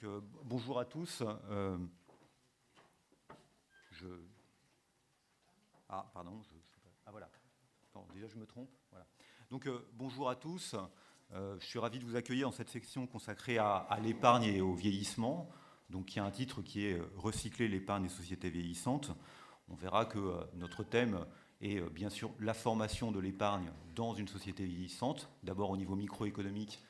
Donc, bonjour à tous. Ah, pardon. Ah, voilà. Attends, déjà, je me trompe. Voilà. Donc, bonjour à tous. Je suis ravi de vous accueillir dans cette section consacrée à l'épargne et au vieillissement. Donc, il y a un titre qui est « Recycler l'épargne des sociétés vieillissantes ». On verra que notre thème est bien sûr la formation de l'épargne dans une société vieillissante, d'abord au niveau microéconomique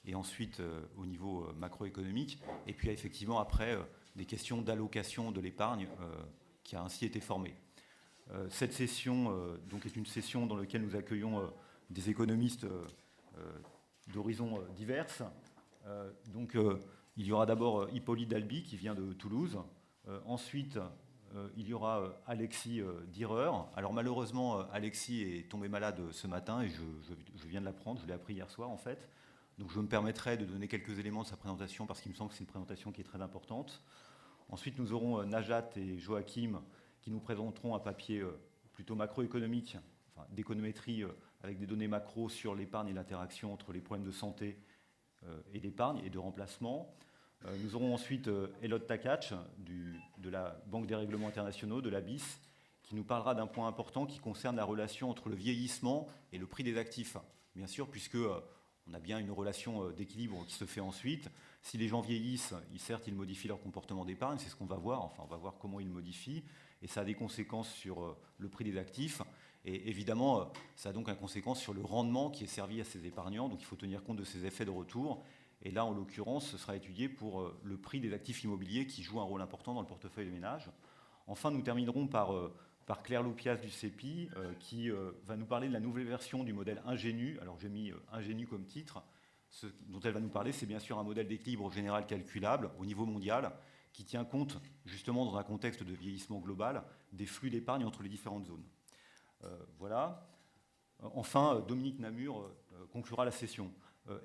et ensuite au niveau macroéconomique. Et puis effectivement après des questions d'allocation de l'épargne qui a ainsi été formée. Cette session donc est une session dans laquelle nous accueillons des économistes d'horizons diverses. Donc il y aura d'abord Hippolyte Dalby qui vient de Toulouse. Ensuite, il y aura Alexis Dürer. Alors malheureusement, Alexis est tombé malade ce matin et je viens de l'apprendre, je l'ai appris hier soir en fait. Donc je me permettrai de donner quelques éléments de sa présentation parce qu'il me semble que c'est une présentation qui est très importante. Ensuite, nous aurons Najat et Joachim qui nous présenteront un papier plutôt macroéconomique, enfin, d'économétrie avec des données macro sur l'épargne et l'interaction entre les problèmes de santé et d'épargne et de remplacement. Nous aurons ensuite Elod Takac de la Banque des règlements internationaux, de la BIS, qui nous parlera d'un point important qui concerne la relation entre le vieillissement et le prix des actifs. Bien sûr, puisque on a bien une relation d'équilibre qui se fait ensuite. Si les gens vieillissent, certes, ils modifient leur comportement d'épargne, c'est ce qu'on va voir. Enfin, on va voir comment ils modifient. Et ça a des conséquences sur le prix des actifs. Et évidemment, ça a donc une conséquence sur le rendement qui est servi à ces épargnants. Donc il faut tenir compte de ces effets de retour. Et là, en l'occurrence, ce sera étudié pour le prix des actifs immobiliers qui joue un rôle important dans le portefeuille des ménages. Enfin, nous terminerons par Claire Loupias du CEPI, qui va nous parler de la nouvelle version du modèle Ingenu. Alors j'ai mis Ingenu comme titre. Ce dont elle va nous parler, c'est bien sûr un modèle d'équilibre général calculable au niveau mondial, qui tient compte, justement dans un contexte de vieillissement global, des flux d'épargne entre les différentes zones. Voilà. Enfin, Dominique Namur conclura la session.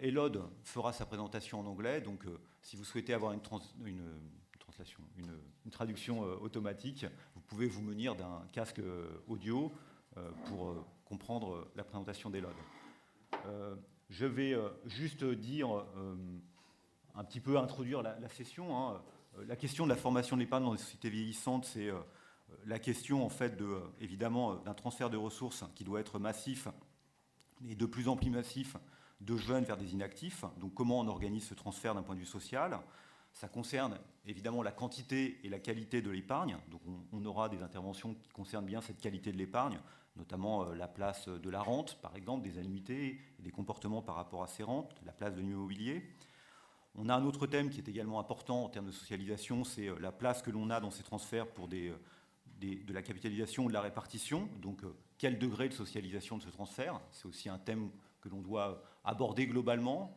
Elod fera sa présentation en anglais, donc si vous souhaitez avoir une traduction automatique, vous pouvez vous munir d'un casque audio pour comprendre la présentation d'Elod. Je vais juste dire, un petit peu introduire la session. Hein. La question de la formation de l'épargne dans les sociétés vieillissantes, c'est la question en fait évidemment d'un transfert de ressources qui doit être massif et de plus en plus massif de jeunes vers des inactifs. Donc comment on organise ce transfert d'un point de vue social? Ça concerne évidemment la quantité et la qualité de l'épargne. Donc on aura des interventions qui concernent bien cette qualité de l'épargne, notamment la place de la rente, par exemple, des annuités et des comportements par rapport à ces rentes, la place de l'immobilier. On a un autre thème qui est également important en termes de socialisation, c'est la place que l'on a dans ces transferts pour de la capitalisation ou de la répartition. Donc quel degré de socialisation de ce transfert? C'est aussi un thème que l'on doit aborder globalement.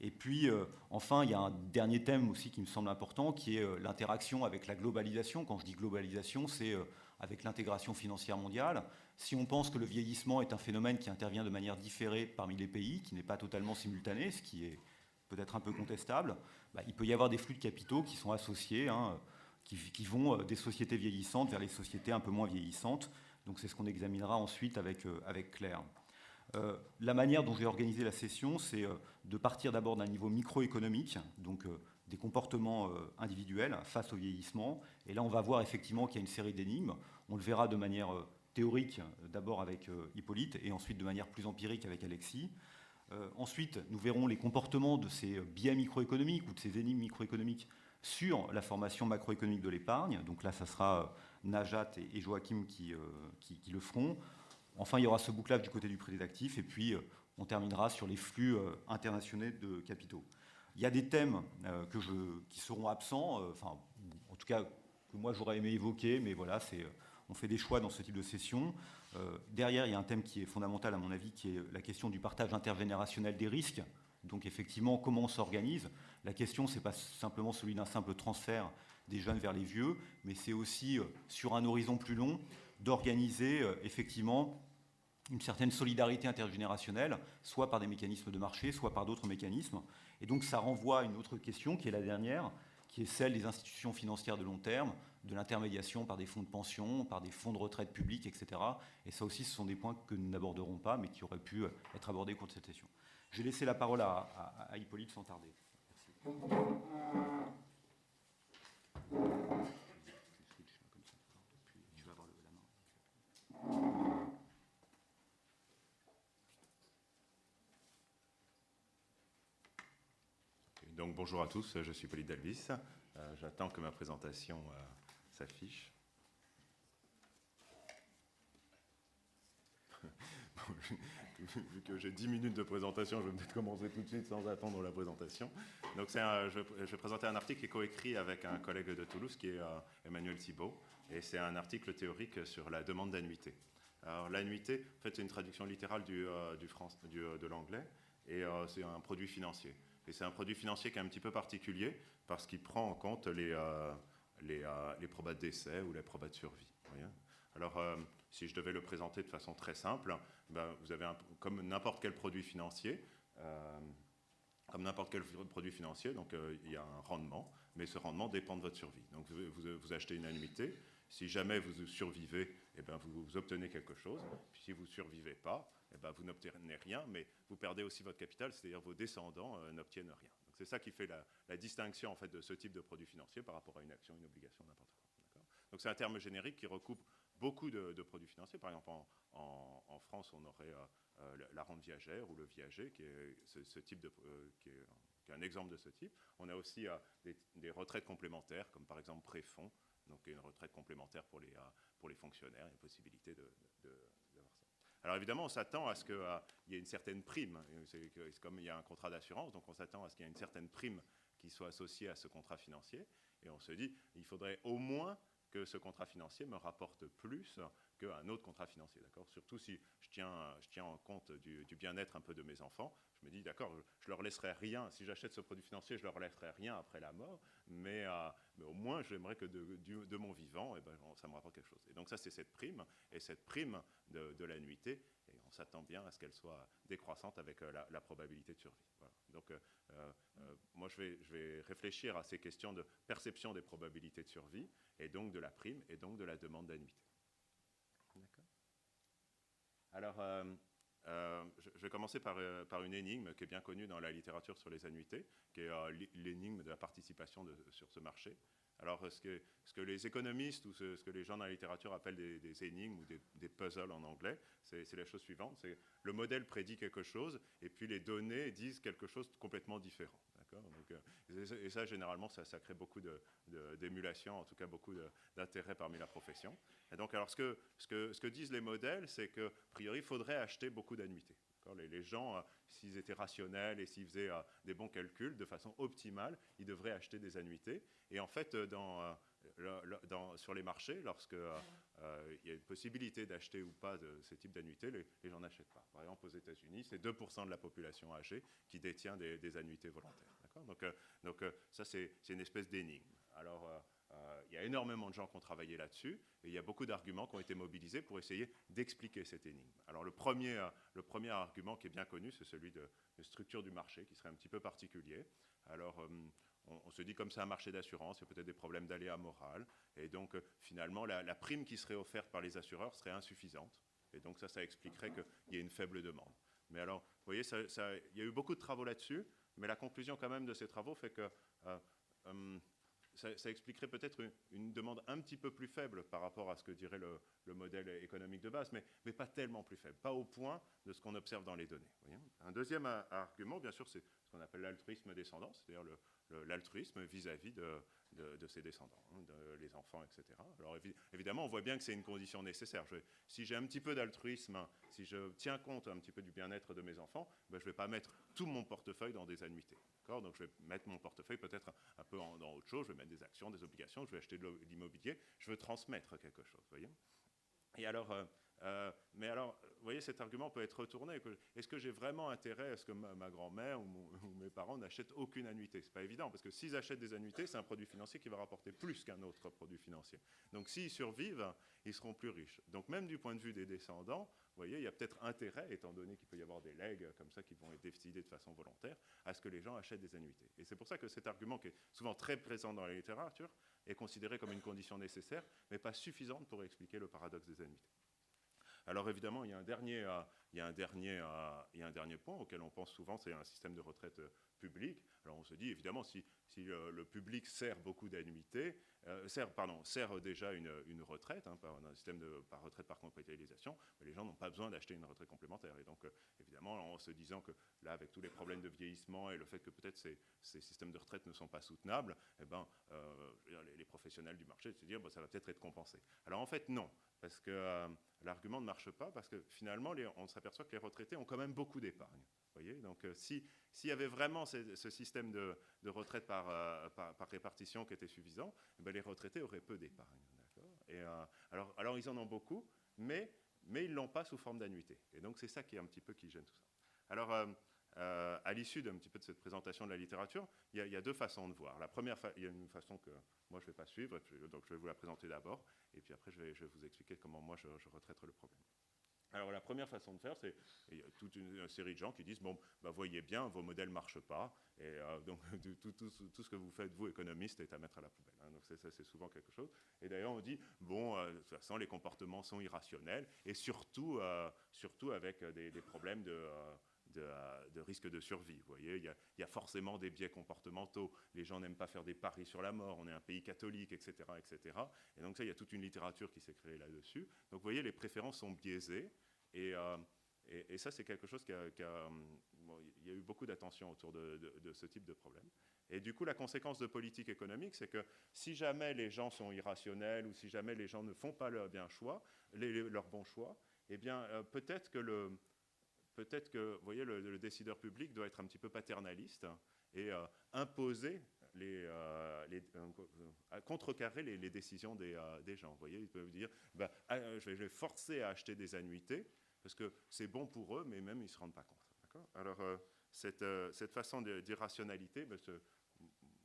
Et puis, enfin, il y a un dernier thème aussi qui me semble important, qui est l'interaction avec la globalisation. Quand je dis globalisation, c'est avec l'intégration financière mondiale. Si on pense que le vieillissement est un phénomène qui intervient de manière différée parmi les pays, qui n'est pas totalement simultané, ce qui est peut-être un peu contestable, il peut y avoir des flux de capitaux qui sont associés, hein, qui vont des sociétés vieillissantes vers les sociétés un peu moins vieillissantes. Donc c'est ce qu'on examinera ensuite avec Claire. La manière dont j'ai organisé la session, c'est de partir d'abord d'un niveau microéconomique, donc des comportements individuels face au vieillissement. Et là, on va voir effectivement qu'il y a une série d'énigmes. On le verra de manière théorique, d'abord avec Hippolyte, et ensuite de manière plus empirique avec Alexis. Ensuite, nous verrons les comportements de ces biais microéconomiques ou de ces énigmes microéconomiques sur la formation macroéconomique de l'épargne. Donc là, ça sera Najat et Joachim qui le feront. Enfin, il y aura ce bouclage du côté du prix des actifs, et puis on terminera sur les flux internationaux de capitaux. Il y a des thèmes qui seront absents, enfin, en tout cas, que moi j'aurais aimé évoquer, mais voilà, on fait des choix dans ce type de session. Derrière, il y a un thème qui est fondamental, à mon avis, qui est la question du partage intergénérationnel des risques. Donc, effectivement, comment on s'organise? La question, ce n'est pas simplement celui d'un simple transfert des jeunes vers les vieux, mais c'est aussi, sur un horizon plus long, d'organiser effectivement une certaine solidarité intergénérationnelle, soit par des mécanismes de marché, soit par d'autres mécanismes. Et donc ça renvoie à une autre question qui est la dernière, qui est celle des institutions financières de long terme, de l'intermédiation par des fonds de pension, par des fonds de retraite publics, etc. Et ça aussi, ce sont des points que nous n'aborderons pas, mais qui auraient pu être abordés au cours de cette session. Je vais laisser la parole à Hippolyte sans tarder. Merci. Donc bonjour à tous, je suis Polly Dalvis. J'attends que ma présentation s'affiche. Bon, vu que j'ai 10 minutes de présentation, je vais peut-être commencer tout de suite sans attendre la présentation. Donc je vais présenter un article qui est coécrit avec un collègue de Toulouse qui est Emmanuel Thibault. Et c'est un article théorique sur la demande d'annuité. Alors l'annuité, en fait, c'est une traduction littérale de l'anglais et c'est un produit financier. Et c'est un produit financier qui est un petit peu particulier parce qu'il prend en compte les probas de décès ou les probas de survie. Alors, si je devais le présenter de façon très simple, ben, vous avez comme n'importe quel produit financier, donc il y a un rendement, mais ce rendement dépend de votre survie. Donc vous achetez une annuité, si jamais vous survivez, eh ben, vous obtenez quelque chose, puis si vous ne survivez pas, eh ben, vous n'obtenez rien, mais vous perdez aussi votre capital, c'est-à-dire vos descendants n'obtiennent rien. Donc c'est ça qui fait la distinction en fait, de ce type de produit financier par rapport à une action, une obligation, n'importe quoi. Donc c'est un terme générique qui recoupe beaucoup de produits financiers. Par exemple, en France, on aurait la rente viagère ou le viager, qui est ce type qui est un exemple de ce type. On a aussi des retraites complémentaires, comme par exemple Préfonds, donc une retraite complémentaire pour les fonctionnaires, une possibilité d'avoir ça. Alors évidemment, on s'attend à ce qu'il y ait une certaine prime. C'est comme il y a un contrat d'assurance, donc on s'attend à ce qu'il y ait une certaine prime qui soit associée à ce contrat financier. Et on se dit, il faudrait au moins que ce contrat financier me rapporte plus qu'un autre contrat financier, d'accord ? Surtout si je tiens en compte du bien-être un peu de mes enfants, je me dis, d'accord, je leur laisserai rien, si j'achète ce produit financier, je leur laisserai rien après la mort, mais au moins, j'aimerais que de mon vivant, eh ben, ça me rapporte quelque chose. Et donc ça, c'est cette prime, et cette prime de l'annuité, et on s'attend bien à ce qu'elle soit décroissante avec la probabilité de survie. Voilà. Donc, moi, je vais réfléchir à ces questions de perception des probabilités de survie, et donc de la prime, et donc de la demande d'annuité. D'accord ? Alors, je vais commencer par une énigme qui est bien connue dans la littérature sur les annuités, qui est l'énigme de la participation sur ce marché. Alors, ce que les économistes ou ce que les gens dans la littérature appellent des énigmes ou des puzzles en anglais, c'est la chose suivante, c'est le modèle prédit quelque chose et puis les données disent quelque chose de complètement différent. Donc, et ça, généralement, ça crée beaucoup d'émulation, en tout cas beaucoup d'intérêt parmi la profession. Et donc, alors, ce que disent les modèles, c'est qu'a priori, il faudrait acheter beaucoup d'annuités. Les gens, s'ils étaient rationnels et s'ils faisaient des bons calculs de façon optimale, ils devraient acheter des annuités. Et en fait, sur les marchés, lorsqu'il y a une possibilité d'acheter ou pas de ce type d'annuités, les gens n'achètent pas. Par exemple, aux États-Unis, c'est 2% de la population âgée qui détient des annuités volontaires. Donc ça, c'est une espèce d'énigme. Alors, il y a énormément de gens qui ont travaillé là-dessus, et il y a beaucoup d'arguments qui ont été mobilisés pour essayer d'expliquer cette énigme. Alors le premier argument qui est bien connu, c'est celui de structure du marché, qui serait un petit peu particulier. Alors on se dit comme c'est un marché d'assurance, il y a peut-être des problèmes d'aléa moral, et donc finalement la prime qui serait offerte par les assureurs serait insuffisante, et donc ça expliquerait qu'il y ait une faible demande. Mais alors, vous voyez, il y a eu beaucoup de travaux là-dessus, mais la conclusion quand même de ces travaux fait que ça expliquerait peut-être une demande un petit peu plus faible par rapport à ce que dirait le modèle économique de base, mais pas tellement plus faible, pas au point de ce qu'on observe dans les données. Voyez. Un deuxième argument, bien sûr, c'est ce qu'on appelle l'altruisme descendant, c'est-à-dire l'altruisme vis-à-vis de ses descendants, les enfants, etc. Alors évidemment, on voit bien que c'est une condition nécessaire. Si j'ai un petit peu d'altruisme, si je tiens compte un petit peu du bien-être de mes enfants, ben, je ne vais pas mettre tout mon portefeuille dans des annuités. Donc je vais mettre mon portefeuille peut-être un peu dans autre chose, je vais mettre des actions, des obligations, je vais acheter de l'immobilier, je veux transmettre quelque chose, voyez. Et alors, mais alors, vous voyez, cet argument peut être retourné. Est-ce que j'ai vraiment intérêt à ce que ma grand-mère ou mes parents n'achètent aucune annuité ? Ce n'est pas évident, parce que s'ils achètent des annuités, c'est un produit financier qui va rapporter plus qu'un autre produit financier. Donc s'ils survivent, ils seront plus riches. Donc même du point de vue des descendants, vous voyez, il y a peut-être intérêt, étant donné qu'il peut y avoir des legs comme ça qui vont être décidés de façon volontaire, à ce que les gens achètent des annuités. Et c'est pour ça que cet argument, qui est souvent très présent dans la littérature, est considéré comme une condition nécessaire, mais pas suffisante pour expliquer le paradoxe des annuités. Alors évidemment, il y a il y a un dernier point auquel on pense souvent, c'est un système de retraite public. Alors on se dit, évidemment, si le public sert beaucoup d'annuités, sert déjà une retraite, par un système par retraite par capitalisation, mais les gens n'ont pas besoin d'acheter une retraite complémentaire. Et donc, évidemment, en se disant que là, avec tous les problèmes de vieillissement et le fait que peut-être ces systèmes de retraite ne sont pas soutenables, eh ben, les professionnels du marché se disent, ça va peut-être être compensé. Alors en fait, non, parce que l'argument ne marche pas, parce que finalement, on s'aperçoit que les retraités ont quand même beaucoup d'épargne. Voyez, donc s'il y avait vraiment ce système de retraite par répartition qui était suffisant, eh bien, les retraités auraient peu d'épargne. Et alors ils en ont beaucoup, mais ils ne l'ont pas sous forme d'annuité. Et donc c'est ça qui est un petit peu qui gêne tout ça. Alors à l'issue d'un petit peu de cette présentation de la littérature, il y a deux façons de voir. La première, il y a une façon que moi je ne vais pas suivre, donc je vais vous la présenter d'abord, et puis après je vais vous expliquer comment moi je retraiterai le problème. Alors la première façon de faire, c'est il y a toute une série de gens qui disent bon, voyez bien, vos modèles ne marchent pas, et donc tout ce que vous faites, vous économistes, est à mettre à la poubelle. Hein, donc c'est souvent quelque chose. Et d'ailleurs on dit bon, de toute façon les comportements sont irrationnels, et surtout avec des problèmes de risque de survie. Vous voyez, il y a forcément des biais comportementaux. Les gens n'aiment pas faire des paris sur la mort. On est un pays catholique, etc., etc. Et donc ça, il y a toute une littérature qui s'est créée là-dessus. Donc vous voyez, les préférences sont biaisées. Et ça, c'est quelque chose il y a eu beaucoup d'attention autour de ce type de problème. Et du coup, la conséquence de politique économique, c'est que si jamais les gens sont irrationnels ou si jamais les gens ne font pas leur bon choix, eh bien, peut-être que, vous voyez, le décideur public doit être un petit peu paternaliste et imposer contrecarrer les décisions des gens. Vous voyez, ils peuvent dire je vais les forcer à acheter des annuités parce que c'est bon pour eux, mais même ils ne se rendent pas compte. Alors, cette façon d'irrationalité,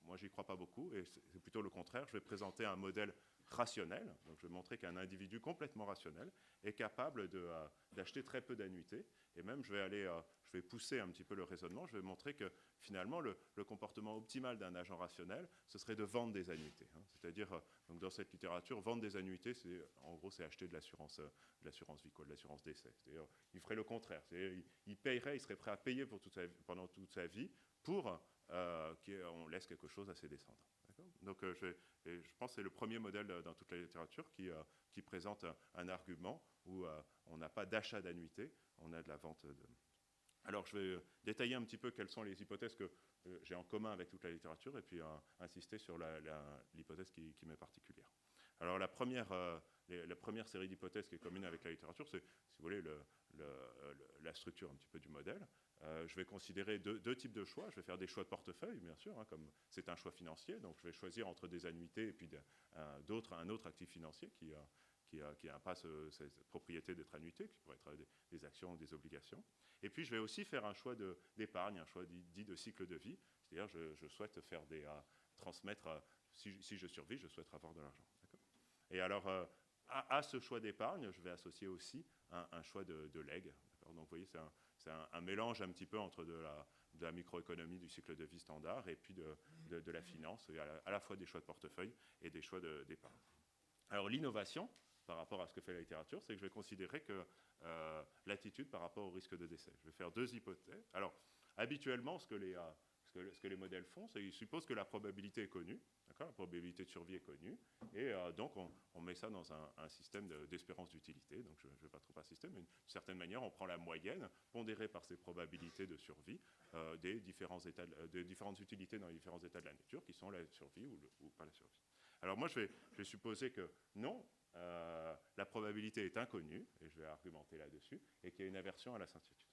moi, j'y crois pas beaucoup, et c'est plutôt le contraire. Je vais présenter un modèle rationnel, donc je vais montrer qu'un individu complètement rationnel est capable d'acheter très peu d'annuités, et même je vais pousser un petit peu le raisonnement, je vais montrer que finalement le comportement optimal d'un agent rationnel, ce serait de vendre des annuités. Hein. C'est-à-dire, donc dans cette littérature, vendre des annuités, en gros, c'est acheter de l'assurance vie, de l'assurance décès. C'est-à-dire, il ferait le contraire, il payerait, il serait prêt à payer pendant toute sa vie pour qu'on laisse quelque chose à ses descendants. Donc je pense que c'est le premier modèle dans toute la littérature qui présente un argument où on n'a pas d'achat d'annuité, on a de la vente de... Alors je vais détailler un petit peu quelles sont les hypothèses que j'ai en commun avec toute la littérature et puis insister sur l'hypothèse qui m'est particulière. Alors la première série d'hypothèses qui est commune avec la littérature, c'est, si vous voulez, la structure un petit peu du modèle. Je vais considérer deux types de choix. Je vais faire des choix de portefeuille, bien sûr, comme c'est un choix financier. Donc je vais choisir entre des annuités et puis un autre actif financier qui n'a pas cette propriété d'être annuité, qui pourrait être des actions ou des obligations. Et puis je vais aussi faire un choix d'épargne, un choix dit de cycle de vie. C'est-à-dire je souhaite transmettre, si je survis, je souhaite avoir de l'argent. Et alors, à ce choix d'épargne, je vais associer aussi un choix de legs. Donc vous voyez, c'est un mélange un petit peu entre de la microéconomie du cycle de vie standard et puis de la finance, à la fois des choix de portefeuille et des choix d'épargne. Alors l'innovation, par rapport à ce que fait la littérature, c'est que je vais considérer que l'attitude par rapport au risque de décès. Je vais faire deux hypothèses. Alors, habituellement, ce que les modèles font, c'est qu'ils supposent que la probabilité est connue, la probabilité de survie est connue, et donc on met ça dans un système d'espérance d'utilité. Donc je ne vais pas trop insister, mais d'une certaine manière, on prend la moyenne pondérée par ces probabilités de survie des différentes utilités dans les différents états de la nature, qui sont la survie ou pas la survie. Alors moi, je vais supposer que non, la probabilité est inconnue, et je vais argumenter là-dessus, et qu'il y a une aversion à la certitude.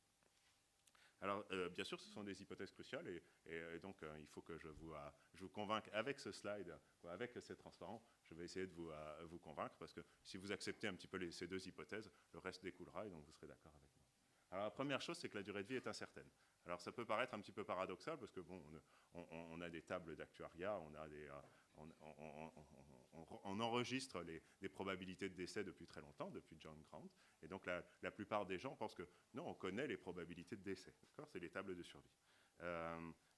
Alors, bien sûr, ce sont des hypothèses cruciales, et donc il faut que je vous convainque avec ce slide, avec ces transparents. Je vais essayer de vous convaincre, parce que si vous acceptez un petit peu ces deux hypothèses, le reste découlera, et donc vous serez d'accord avec moi. Alors, la première chose, c'est que la durée de vie est incertaine. Alors, ça peut paraître un petit peu paradoxal, parce que, bon, on a des tables d'actuariat, on enregistre les probabilités de décès depuis très longtemps, depuis John Grant, et donc la plupart des gens pensent que non, on connaît les probabilités de décès, c'est les tables de survie.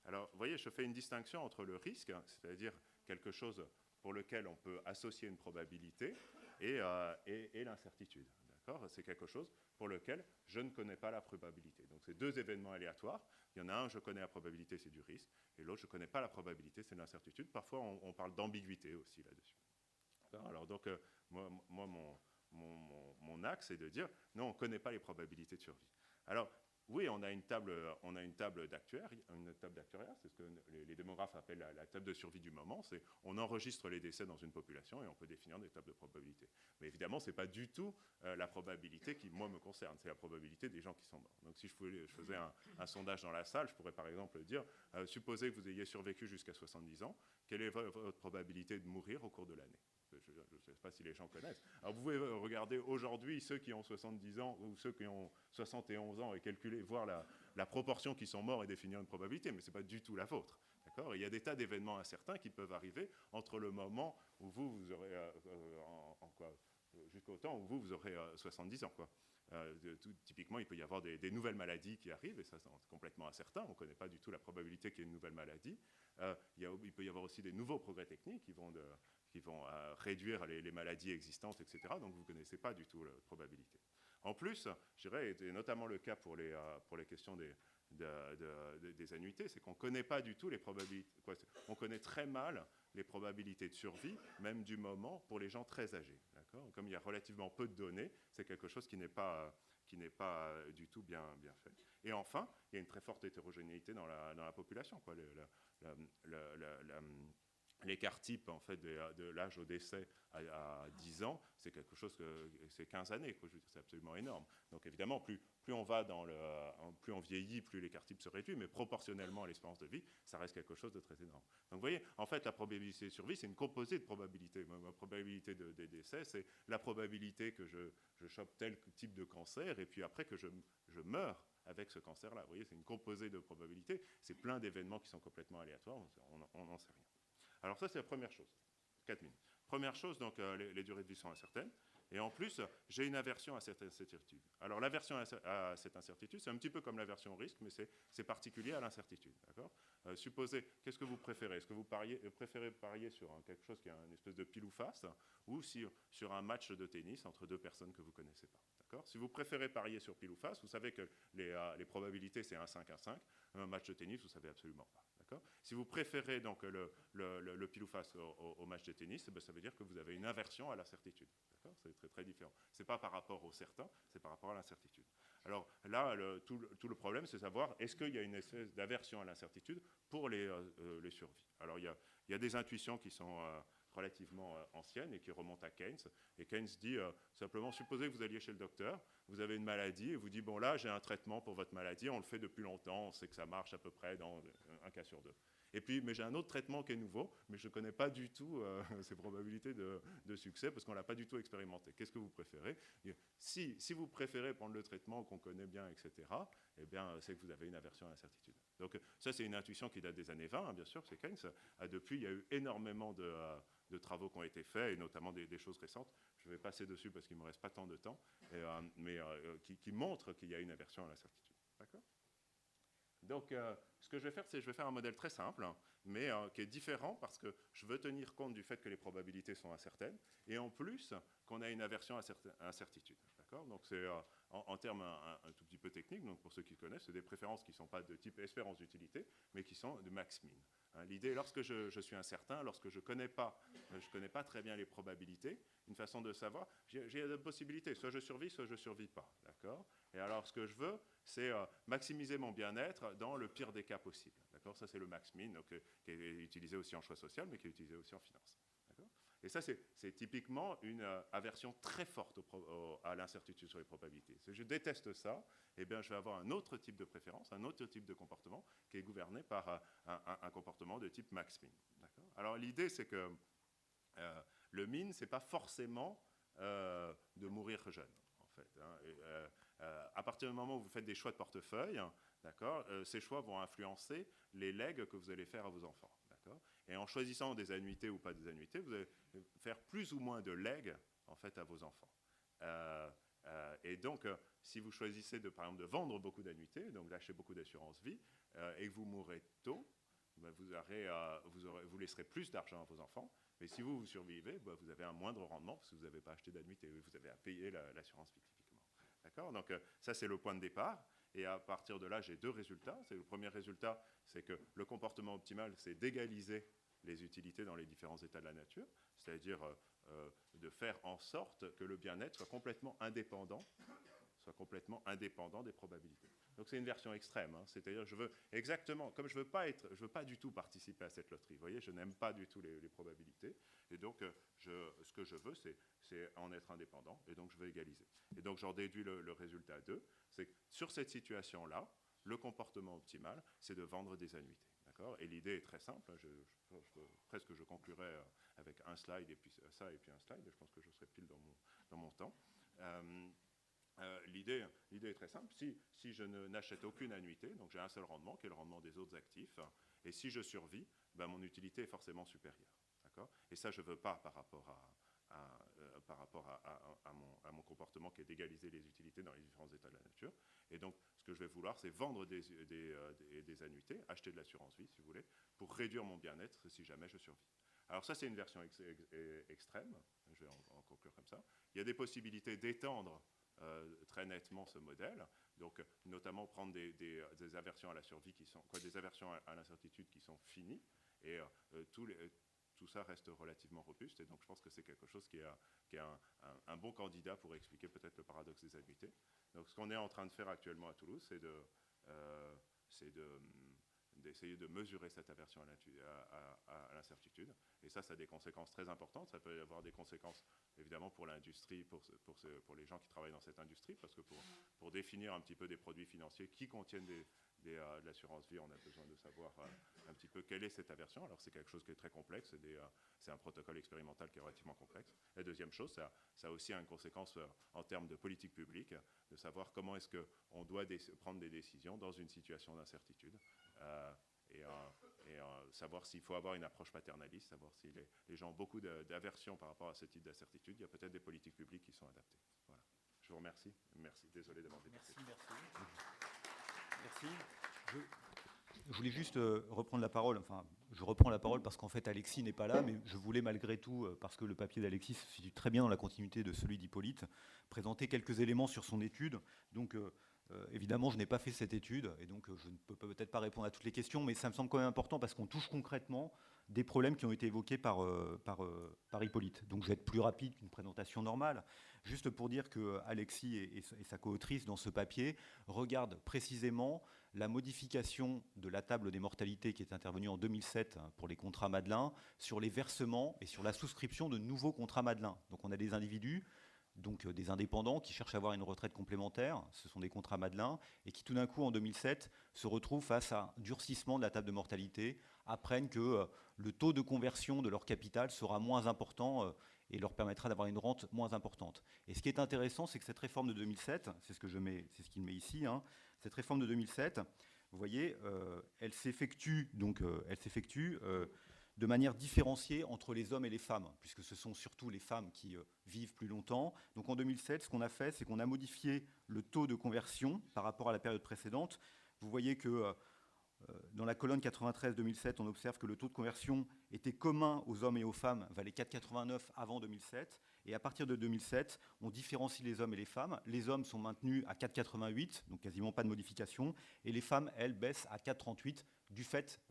Alors, vous voyez, je fais une distinction entre le risque, c'est-à-dire quelque chose pour lequel on peut associer une probabilité, et l'incertitude. d'accord? C'est quelque chose pour lequel je ne connais pas la probabilité. Donc, c'est deux événements aléatoires. Il y en a un, je connais la probabilité, c'est du risque, et l'autre, je ne connais pas la probabilité, c'est de l'incertitude. Parfois, on parle d'ambiguïté aussi là-dessus. Alors, donc, moi, mon axe est de dire, non, on ne connaît pas les probabilités de survie. Alors, oui, on a une table d'actuaire, c'est ce que les démographes appellent la table de survie du moment, c'est on enregistre les décès dans une population et on peut définir des tables de probabilité. Mais évidemment, ce n'est pas du tout la probabilité qui, moi, me concerne, c'est la probabilité des gens qui sont morts. Donc, si je faisais un sondage dans la salle, je pourrais par exemple dire, supposez que vous ayez survécu jusqu'à 70 ans, quelle est votre probabilité de mourir au cours de l'année ? Je ne sais pas si les gens connaissent. Alors vous pouvez regarder aujourd'hui ceux qui ont 70 ans ou ceux qui ont 71 ans et calculer, voir la proportion qui sont morts et définir une probabilité, mais ce n'est pas du tout la vôtre. D'accord ? Il y a des tas d'événements incertains qui peuvent arriver entre le moment où vous aurez, jusqu'au temps où vous aurez 70 ans, quoi. Typiquement, il peut y avoir des nouvelles maladies qui arrivent, et ça c'est complètement incertain, on ne connaît pas du tout la probabilité qu'il y ait une nouvelle maladie. Il peut y avoir aussi des nouveaux progrès techniques qui vont réduire les maladies existantes, etc. Donc vous ne connaissez pas du tout la probabilité. En plus, je dirais, et notamment le cas pour les questions des annuités, c'est qu'on ne connaît pas du tout les probabilités. On connaît très mal les probabilités de survie, même du moment, pour les gens très âgés. Comme il y a relativement peu de données, c'est quelque chose qui n'est pas du tout bien fait. Et enfin, il y a une très forte hétérogénéité dans la population, quoi. L'écart type en fait, de l'âge au décès à 10 ans, c'est quelque chose que c'est 15 années, quoi. Je veux dire, c'est absolument énorme. Donc évidemment, plus on va plus on vieillit, plus l'écart type se réduit, mais proportionnellement à l'espérance de vie, ça reste quelque chose de très énorme. Donc vous voyez, en fait, la probabilité de survie, c'est une composée de probabilités. Ma probabilité des décès, c'est la probabilité que je chope tel type de cancer, et puis après que je meurs avec ce cancer-là. Vous voyez, c'est une composée de probabilités. C'est plein d'événements qui sont complètement aléatoires, on n'en sait rien. Alors ça, c'est la première chose, 4 minutes. Première chose, donc les durées de vie sont incertaines. Et en plus, j'ai une aversion à cette incertitude. Alors l'aversion à cette incertitude, c'est un petit peu comme l'aversion au risque, mais c'est particulier à l'incertitude. Supposez, qu'est-ce que vous préférez ? Est-ce que vous préférez parier sur quelque chose qui est une espèce de pile ou face, ou sur un match de tennis entre deux personnes que vous ne connaissez pas ? Si vous préférez parier sur pile ou face, vous savez que les probabilités, c'est 1,5. Un match de tennis, vous ne savez absolument pas. Si vous préférez donc le pile ou face au match de tennis, ça veut dire que vous avez une aversion à l'incertitude. C'est très, très différent. Ce n'est pas par rapport au certain, c'est par rapport à l'incertitude. Alors là, tout le problème, c'est de savoir est-ce qu'il y a une espèce d'aversion à l'incertitude pour les survies. Alors il y a des intuitions qui sont relativement anciennes et qui remontent à Keynes. Et Keynes dit simplement, supposez que vous alliez chez le docteur, vous avez une maladie, et vous dit, bon là, j'ai un traitement pour votre maladie, on le fait depuis longtemps, on sait que ça marche à peu près dans un cas sur deux. Et puis, mais j'ai un autre traitement qui est nouveau, mais je ne connais pas du tout ses probabilités de succès parce qu'on ne l'a pas du tout expérimenté. Qu'est-ce que vous préférez ? Si vous préférez prendre le traitement qu'on connaît bien, etc., eh bien, c'est que vous avez une aversion à l'incertitude. Donc ça, c'est une intuition qui date des années 20, hein, bien sûr, c'est Keynes. Depuis, il y a eu énormément de travaux qui ont été faits, et notamment des choses récentes. Je vais passer dessus parce qu'il ne me reste pas tant de temps, mais qui montrent qu'il y a une aversion à l'incertitude. D'accord ? Donc, ce que je vais faire, c'est je vais faire un modèle très simple, hein, mais qui est différent parce que je veux tenir compte du fait que les probabilités sont incertaines et en plus qu'on a une aversion à incertitude. D'accord ? Donc, c'est en termes un tout petit peu techniques, donc pour ceux qui connaissent, c'est des préférences qui ne sont pas de type espérance d'utilité, mais qui sont de max-min. Hein, l'idée, lorsque je suis incertain, lorsque je ne connais pas très bien les probabilités, une façon de savoir, j'ai deux possibilités, soit je survis, soit je ne survis pas. D'accord ? Et alors, ce que je veux, c'est maximiser mon bien-être dans le pire des cas possibles. D'accord ? Ça, c'est le max-min, qui est utilisé aussi en choix social, mais qui est utilisé aussi en finance. D'accord ? Et ça, c'est typiquement une aversion très forte à l'incertitude sur les probabilités. Si je déteste ça, eh bien, je vais avoir un autre type de préférence, un autre type de comportement qui est gouverné par un comportement de type max-min. D'accord ? Alors, l'idée, c'est que le min, ce n'est pas forcément de mourir jeune. À partir du moment où vous faites des choix de portefeuille, d'accord, ces choix vont influencer les legs que vous allez faire à vos enfants. D'accord, et en choisissant des annuités ou pas des annuités, vous allez faire plus ou moins de legs en fait, à vos enfants. Et donc, si vous choisissez par exemple de vendre beaucoup d'annuités, donc lâcher beaucoup d'assurance vie, et que vous mourrez tôt, ben, vous laisserez plus d'argent à vos enfants. Mais si vous survivez, ben, vous avez un moindre rendement parce que vous n'avez pas acheté d'annuité. Vous avez à payer l'assurance vie typiquement. D'accord? Donc ça, c'est le point de départ. Et à partir de là, j'ai deux résultats. Le premier résultat, c'est que le comportement optimal, c'est d'égaliser les utilités dans les différents états de la nature, c'est-à-dire de faire en sorte que le bien-être soit complètement indépendant des probabilités. Donc c'est une version extrême, hein. C'est-à-dire je veux exactement, comme je veux pas du tout participer à cette loterie, vous voyez, je n'aime pas du tout les probabilités, et donc ce que je veux, c'est en être indépendant, et donc je veux égaliser. Et donc j'en déduis le résultat 2, c'est que sur cette situation-là, le comportement optimal, c'est de vendre des annuités. Et l'idée est très simple, hein. Presque je conclurai avec un slide, et puis ça, et puis un slide, je pense que je serai pile dans mon temps. L'idée est très simple. Si je n'achète aucune annuité, donc j'ai un seul rendement, qui est le rendement des autres actifs, et si je survis, ben mon utilité est forcément supérieure. Et ça, je ne veux pas par rapport à mon comportement qui est d'égaliser les utilités dans les différents états de la nature. Et donc, ce que je vais vouloir, c'est vendre des annuités, acheter de l'assurance vie, si vous voulez, pour réduire mon bien-être si jamais je survis. Alors ça, c'est une version extrême. Je vais en conclure comme ça. Il y a des possibilités d'étendre très nettement ce modèle, donc notamment prendre des aversions à la survie des aversions à l'incertitude qui sont finies, et tout ça reste relativement robuste, et donc je pense que c'est quelque chose qui est un bon candidat pour expliquer peut-être le paradoxe des annuités. Donc ce qu'on est en train de faire actuellement à Toulouse, c'est d'essayer de mesurer cette aversion à l'incertitude. Et ça a des conséquences très importantes. Ça peut y avoir des conséquences, évidemment, pour l'industrie, pour les gens qui travaillent dans cette industrie, parce que pour définir un petit peu des produits financiers qui contiennent de l'assurance vie, on a besoin de savoir un petit peu quelle est cette aversion. Alors, c'est quelque chose qui est très complexe. C'est un protocole expérimental qui est relativement complexe. La deuxième chose, ça a aussi une conséquence en termes de politique publique, de savoir comment est-ce qu'on doit prendre des décisions dans une situation d'incertitude. Savoir s'il faut avoir une approche paternaliste, savoir si les gens ont beaucoup d'aversion par rapport à ce type d'incertitude. Il y a peut-être des politiques publiques qui sont adaptées. Voilà. Je vous remercie. Merci. Désolé d'avoir dépassé. Merci. Je voulais juste reprendre la parole. Enfin, je reprends la parole parce qu'en fait, Alexis n'est pas là, mais je voulais malgré tout, parce que le papier d'Alexis se situe très bien dans la continuité de celui d'Hippolyte, présenter quelques éléments sur son étude. Donc, évidemment, je n'ai pas fait cette étude, et donc je ne peux peut-être pas répondre à toutes les questions, mais ça me semble quand même important parce qu'on touche concrètement des problèmes qui ont été évoqués par Hippolyte. Donc je vais être plus rapide qu'une présentation normale, juste pour dire que Alexis et sa co-autrice dans ce papier regardent précisément la modification de la table des mortalités qui est intervenue en 2007 pour les contrats Madelin sur les versements et sur la souscription de nouveaux contrats Madelin. Donc on a des individus, donc des indépendants qui cherchent à avoir une retraite complémentaire, ce sont des contrats Madelin, et qui tout d'un coup en 2007 se retrouvent face à un durcissement de la table de mortalité, apprennent que le taux de conversion de leur capital sera moins important et leur permettra d'avoir une rente moins importante. Et ce qui est intéressant, c'est que cette réforme de 2007, c'est ce qu'il met ici, hein, cette réforme de 2007, vous voyez, elle s'effectue de manière différenciée entre les hommes et les femmes, puisque ce sont surtout les femmes qui vivent plus longtemps. Donc en 2007, ce qu'on a fait, c'est qu'on a modifié le taux de conversion par rapport à la période précédente. Vous voyez que dans la colonne 93-2007, on observe que le taux de conversion était commun aux hommes et aux femmes, valait 4,89 avant 2007. Et à partir de 2007, on différencie les hommes et les femmes. Les hommes sont maintenus à 4,88, donc quasiment pas de modification. Et les femmes, elles, baissent à 4,38 du fait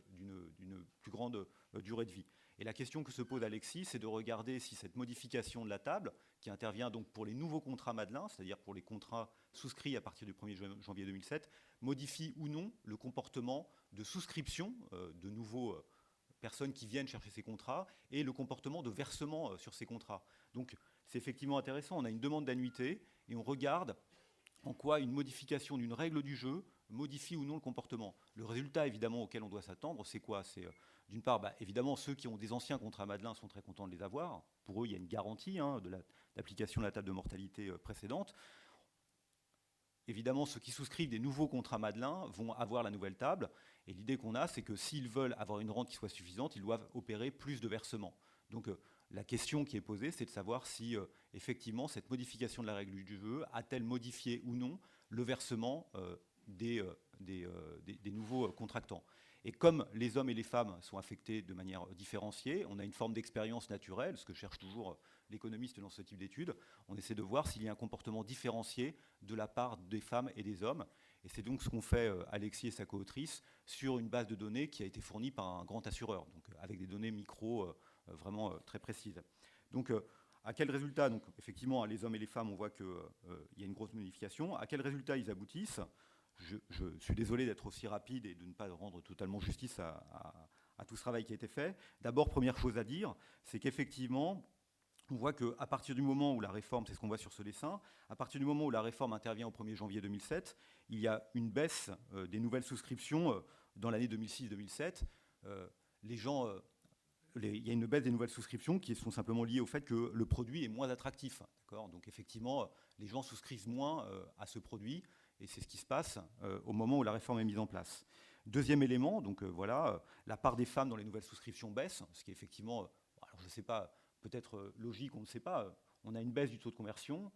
d'une plus grande durée de vie. Et la question que se pose Alexis, c'est de regarder si cette modification de la table, qui intervient donc pour les nouveaux contrats Madelin, c'est-à-dire pour les contrats souscrits à partir du 1er janvier 2007, modifie ou non le comportement de souscription de nouveaux personnes qui viennent chercher ces contrats et le comportement de versement sur ces contrats. Donc c'est effectivement intéressant, on a une demande d'annuité et on regarde en quoi une modification d'une règle du jeu modifie ou non le comportement. Le résultat, évidemment, auquel on doit s'attendre, c'est quoi? C'est d'une part, évidemment, ceux qui ont des anciens contrats Madelin sont très contents de les avoir. Pour eux, il y a une garantie d'application de la table de mortalité précédente. Évidemment, ceux qui souscrivent des nouveaux contrats Madelin vont avoir la nouvelle table. Et l'idée qu'on a, c'est que s'ils veulent avoir une rente qui soit suffisante, ils doivent opérer plus de versements. Donc la question qui est posée, c'est de savoir si effectivement cette modification de la règle du jeu a-t-elle modifié ou non le versement des nouveaux contractants. Et comme les hommes et les femmes sont affectés de manière différenciée, on a une forme d'expérience naturelle, ce que cherchent toujours l'économiste dans ce type d'études. On essaie de voir s'il y a un comportement différencié de la part des femmes et des hommes. Et c'est donc ce qu'ont fait Alexis et sa co-autrice sur une base de données qui a été fournie par un grand assureur, donc avec des données micro vraiment très précises. Donc, à quel résultat? Donc, effectivement, les hommes et les femmes, on voit qu'il y a une grosse modification. À quel résultat ils aboutissent? Je suis désolé d'être aussi rapide et de ne pas rendre totalement justice à tout ce travail qui a été fait. D'abord, première chose à dire, c'est qu'effectivement, on voit qu'à partir du moment où la réforme, c'est ce qu'on voit sur ce dessin, à partir du moment où la réforme intervient au 1er janvier 2007, il y a une baisse des nouvelles souscriptions dans l'année 2006-2007. Les gens... il y a une baisse des nouvelles souscriptions qui sont simplement liées au fait que le produit est moins attractif. Donc effectivement, les gens souscrivent moins à ce produit, et c'est ce qui se passe au moment où la réforme est mise en place. Deuxième élément, donc voilà, la part des femmes dans les nouvelles souscriptions baisse, ce qui est effectivement, alors je ne sais pas, peut-être logique, on ne sait pas. On a une baisse du taux de conversion,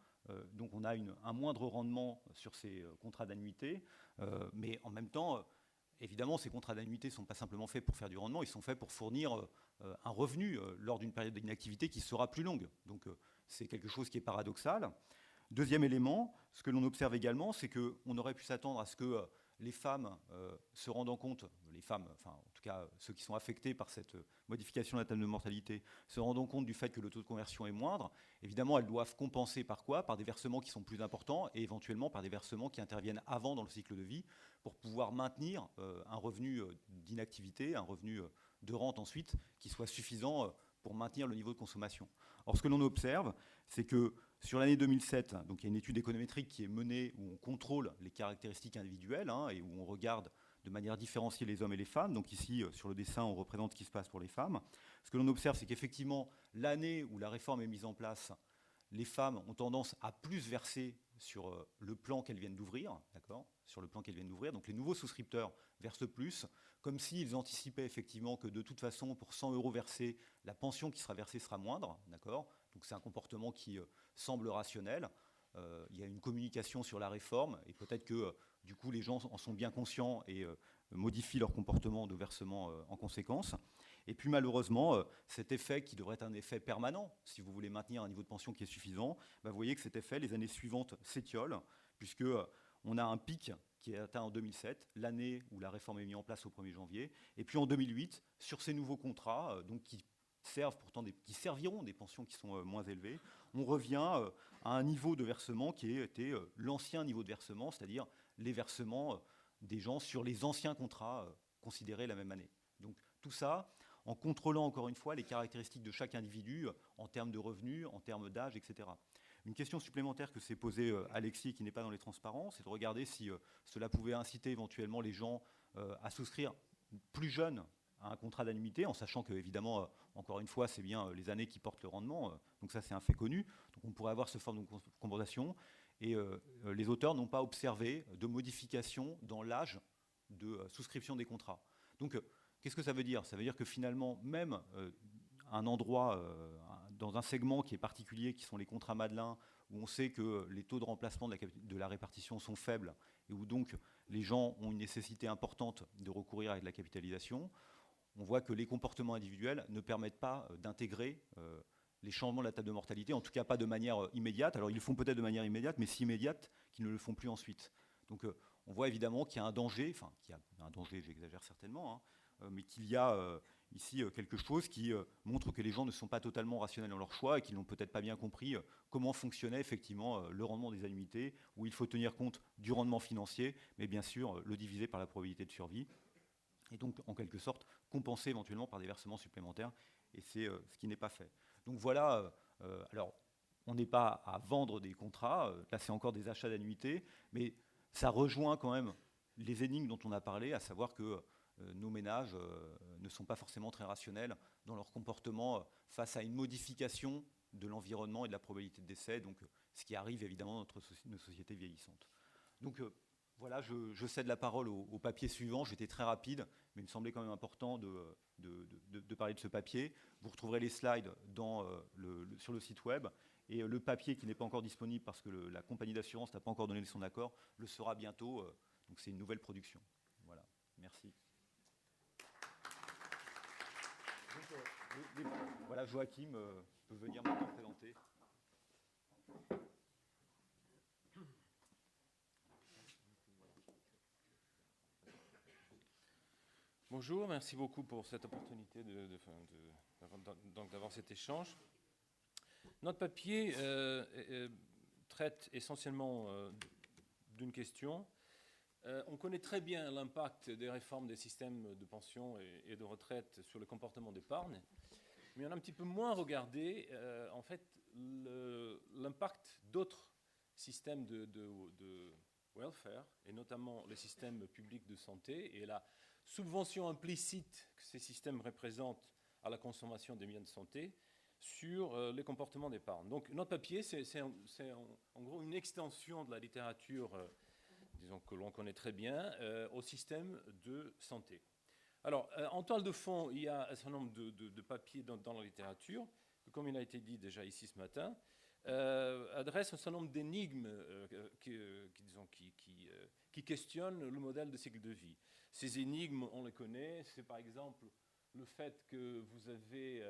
donc on a un moindre rendement sur ces contrats d'annuité, mais en même temps, évidemment, ces contrats d'annuité ne sont pas simplement faits pour faire du rendement, ils sont faits pour fournir un revenu lors d'une période d'inactivité qui sera plus longue. Donc c'est quelque chose qui est paradoxal. Deuxième élément, ce que l'on observe également, c'est qu'on aurait pu s'attendre à ce que les femmes se rendant compte, les femmes, enfin en tout cas ceux qui sont affectés par cette modification de la table de mortalité, se rendant compte du fait que le taux de conversion est moindre. Évidemment, elles doivent compenser par quoi? Par des versements qui sont plus importants et éventuellement par des versements qui interviennent avant dans le cycle de vie pour pouvoir maintenir un revenu d'inactivité, un revenu de rente ensuite, qui soit suffisant pour maintenir le niveau de consommation. Or, ce que l'on observe, c'est que sur l'année 2007, donc il y a une étude économétrique qui est menée où on contrôle les caractéristiques individuelles et où on regarde de manière différenciée les hommes et les femmes. Donc ici, sur le dessin, on représente ce qui se passe pour les femmes. Ce que l'on observe, c'est qu'effectivement, l'année où la réforme est mise en place, les femmes ont tendance à plus verser sur le plan qu'elles viennent d'ouvrir, d'accord, sur le plan qu'elles viennent d'ouvrir. Donc les nouveaux souscripteurs versent plus, comme s'ils anticipaient effectivement que de toute façon, pour 100 € versés, la pension qui sera versée sera moindre, d'accord. Donc c'est un comportement qui semble rationnel. Il y a une communication sur la réforme, et peut-être que du coup les gens en sont bien conscients et modifient leur comportement de versement en conséquence. Et puis malheureusement, cet effet qui devrait être un effet permanent, si vous voulez maintenir un niveau de pension qui est suffisant, vous voyez que cet effet, les années suivantes, s'étiole, puisqu'on a un pic qui est atteint en 2007, l'année où la réforme est mise en place au 1er janvier, et puis en 2008, sur ces nouveaux contrats, donc qui serviront des pensions qui sont moins élevées, on revient à un niveau de versement qui était l'ancien niveau de versement, c'est-à-dire les versements des gens sur les anciens contrats considérés la même année. Donc tout ça, en contrôlant encore une fois les caractéristiques de chaque individu en termes de revenus, en termes d'âge, etc. Une question supplémentaire que s'est posée Alexis, qui n'est pas dans les transparents, c'est de regarder si cela pouvait inciter éventuellement les gens à souscrire plus jeunes à un contrat d'annuité, en sachant que, évidemment, encore une fois, c'est bien les années qui portent le rendement, donc ça c'est un fait connu, donc on pourrait avoir ce forme de compensation, et les auteurs n'ont pas observé de modification dans l'âge de souscription des contrats. Donc, qu'est-ce que ça veut dire? Ça veut dire que finalement, même un endroit, dans un segment qui est particulier, qui sont les contrats Madelin, où on sait que les taux de remplacement de la répartition sont faibles, et où donc les gens ont une nécessité importante de recourir à de la capitalisation, on voit que les comportements individuels ne permettent pas d'intégrer les changements de la table de mortalité, en tout cas pas de manière immédiate. Alors ils le font peut-être de manière immédiate, mais si immédiate qu'ils ne le font plus ensuite. Donc on voit évidemment qu'il y a un danger, enfin qu'il y a un danger, j'exagère certainement, mais qu'il y a ici quelque chose qui montre que les gens ne sont pas totalement rationnels dans leur choix et qu'ils n'ont peut-être pas bien compris comment fonctionnait effectivement le rendement des annuités, où il faut tenir compte du rendement financier, mais bien sûr le diviser par la probabilité de survie, et donc en quelque sorte compenser éventuellement par des versements supplémentaires, et c'est ce qui n'est pas fait. Donc voilà, alors on n'est pas à vendre des contrats, là c'est encore des achats d'annuités, mais ça rejoint quand même les énigmes dont on a parlé, à savoir que nos ménages ne sont pas forcément très rationnels dans leur comportement face à une modification de l'environnement et de la probabilité de décès, donc ce qui arrive évidemment dans nos sociétés vieillissantes. Donc voilà, je cède la parole au papier suivant. J'étais très rapide, mais il me semblait quand même important de parler de ce papier. Vous retrouverez les slides sur le site web. Et le papier qui n'est pas encore disponible parce que la compagnie d'assurance n'a pas encore donné son accord, le sera bientôt. Donc c'est une nouvelle production. Voilà, merci. Voilà, Joachim peut venir maintenant présenter. Bonjour, merci beaucoup pour cette opportunité d'avoir cet échange. Notre papier traite essentiellement d'une question. On connaît très bien l'impact des réformes des systèmes de pension et de retraite sur le comportement d'épargne, mais on a un petit peu moins regardé en fait l'impact d'autres systèmes de welfare, et notamment les systèmes publics de santé et la subvention implicite que ces systèmes représentent à la consommation des biens de santé sur les comportements d'épargne. Donc notre papier, c'est en gros une extension de la littérature, disons que l'on connaît très bien, au système de santé. Alors, en toile de fond, il y a un certain nombre de papiers dans la littérature, que, comme il a été dit déjà ici ce matin, adresse un certain nombre d'énigmes qui questionnent le modèle de cycle de vie. Ces énigmes, on les connaît, c'est par exemple le fait que vous avez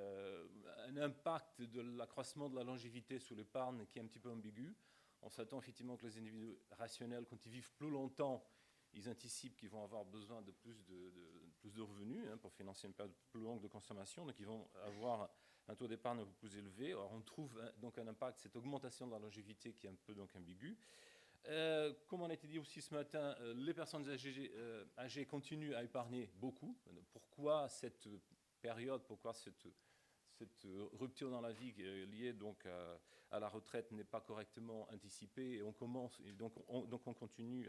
un impact de l'accroissement de la longévité sur l'épargne qui est un petit peu ambigu. On s'attend effectivement que les individus rationnels, quand ils vivent plus longtemps, ils anticipent qu'ils vont avoir besoin de plus de revenus pour financer une période plus longue de consommation, donc ils vont avoir un taux d'épargne un peu plus élevé. Alors on trouve donc un impact, cette augmentation de la longévité qui est un peu donc ambiguë. Comme on a été dit aussi ce matin, les personnes âgées continuent à épargner beaucoup. Pourquoi cette période, pourquoi cette rupture dans la vie liée donc à la retraite n'est pas correctement anticipée, et on continue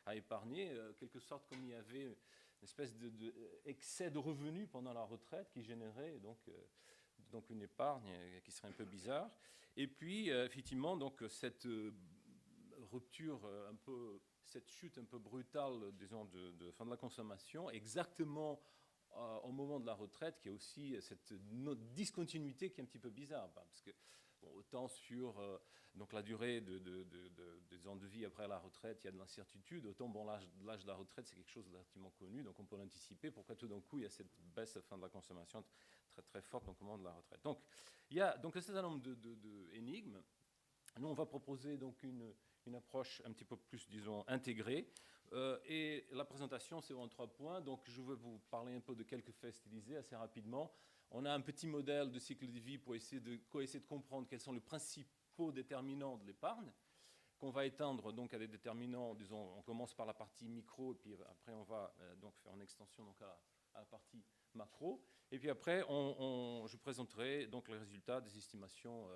à épargner, quelque sorte comme il y avait une espèce d'excès de revenus pendant la retraite qui générait donc une épargne qui serait un peu bizarre. Et puis effectivement donc cette rupture cette chute un peu brutale, disons, de fin de la consommation, exactement au moment de la retraite, qui est aussi cette discontinuité qui est un petit peu bizarre, parce que autant sur donc la durée des ans de vie après la retraite, il y a de l'incertitude, autant l'âge de la retraite, c'est quelque chose de relativement connu, donc on peut l'anticiper. Pourquoi tout d'un coup il y a cette baisse à la fin de la consommation très très forte au moment de la retraite. Donc il y a donc un certain nombre d'énigmes. Nous on va proposer donc une approche un petit peu plus, disons, intégrée. Et la présentation, c'est en 3 points. Donc, je vais vous parler un peu de quelques faits stylisés assez rapidement. On a un petit modèle de cycle de vie pour essayer de comprendre quels sont les principaux déterminants de l'épargne, qu'on va étendre donc à des déterminants, disons, on commence par la partie micro, et puis après, on va donc faire une extension donc à la partie macro. Et puis après, je présenterai donc les résultats des estimations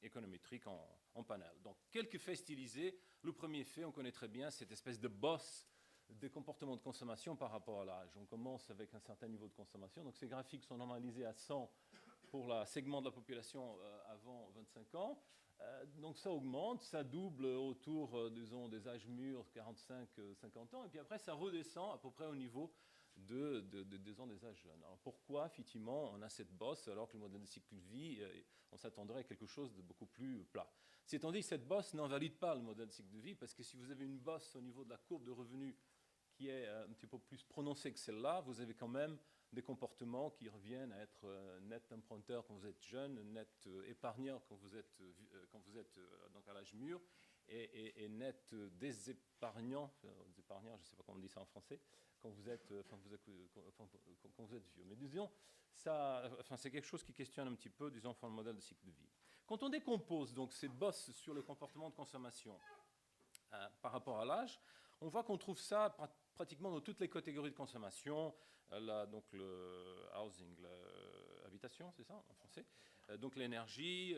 économétriques en panel. Donc, quelques faits stylisés. Le premier fait, on connaît très bien cette espèce de bosse des comportements de consommation par rapport à l'âge. On commence avec un certain niveau de consommation. Donc, ces graphiques sont normalisés à 100 pour le segment de la population avant 25 ans. Donc, ça augmente, ça double autour, disons, des âges mûrs, 45-50 ans. Et puis après, ça redescend à peu près au niveau des âges jeunes. Alors pourquoi, effectivement, on a cette bosse alors que le modèle de cycle de vie, on s'attendrait à quelque chose de beaucoup plus plat. C'est étant dit que cette bosse n'invalide pas le modèle de cycle de vie, parce que si vous avez une bosse au niveau de la courbe de revenus qui est un petit peu plus prononcée que celle-là, vous avez quand même des comportements qui reviennent à être net emprunteur quand vous êtes jeune, net épargneur quand vous êtes donc à l'âge mûr, et net désépargnant, je ne sais pas comment on dit ça en français, quand vous êtes vieux. Mais disons, c'est quelque chose qui questionne un petit peu, disons, le modèle de cycle de vie. Quand on décompose donc ces bosses sur le comportement de consommation par rapport à l'âge, on voit qu'on trouve ça pratiquement dans toutes les catégories de consommation. Donc le housing, l'habitation, c'est ça en français. Donc l'énergie,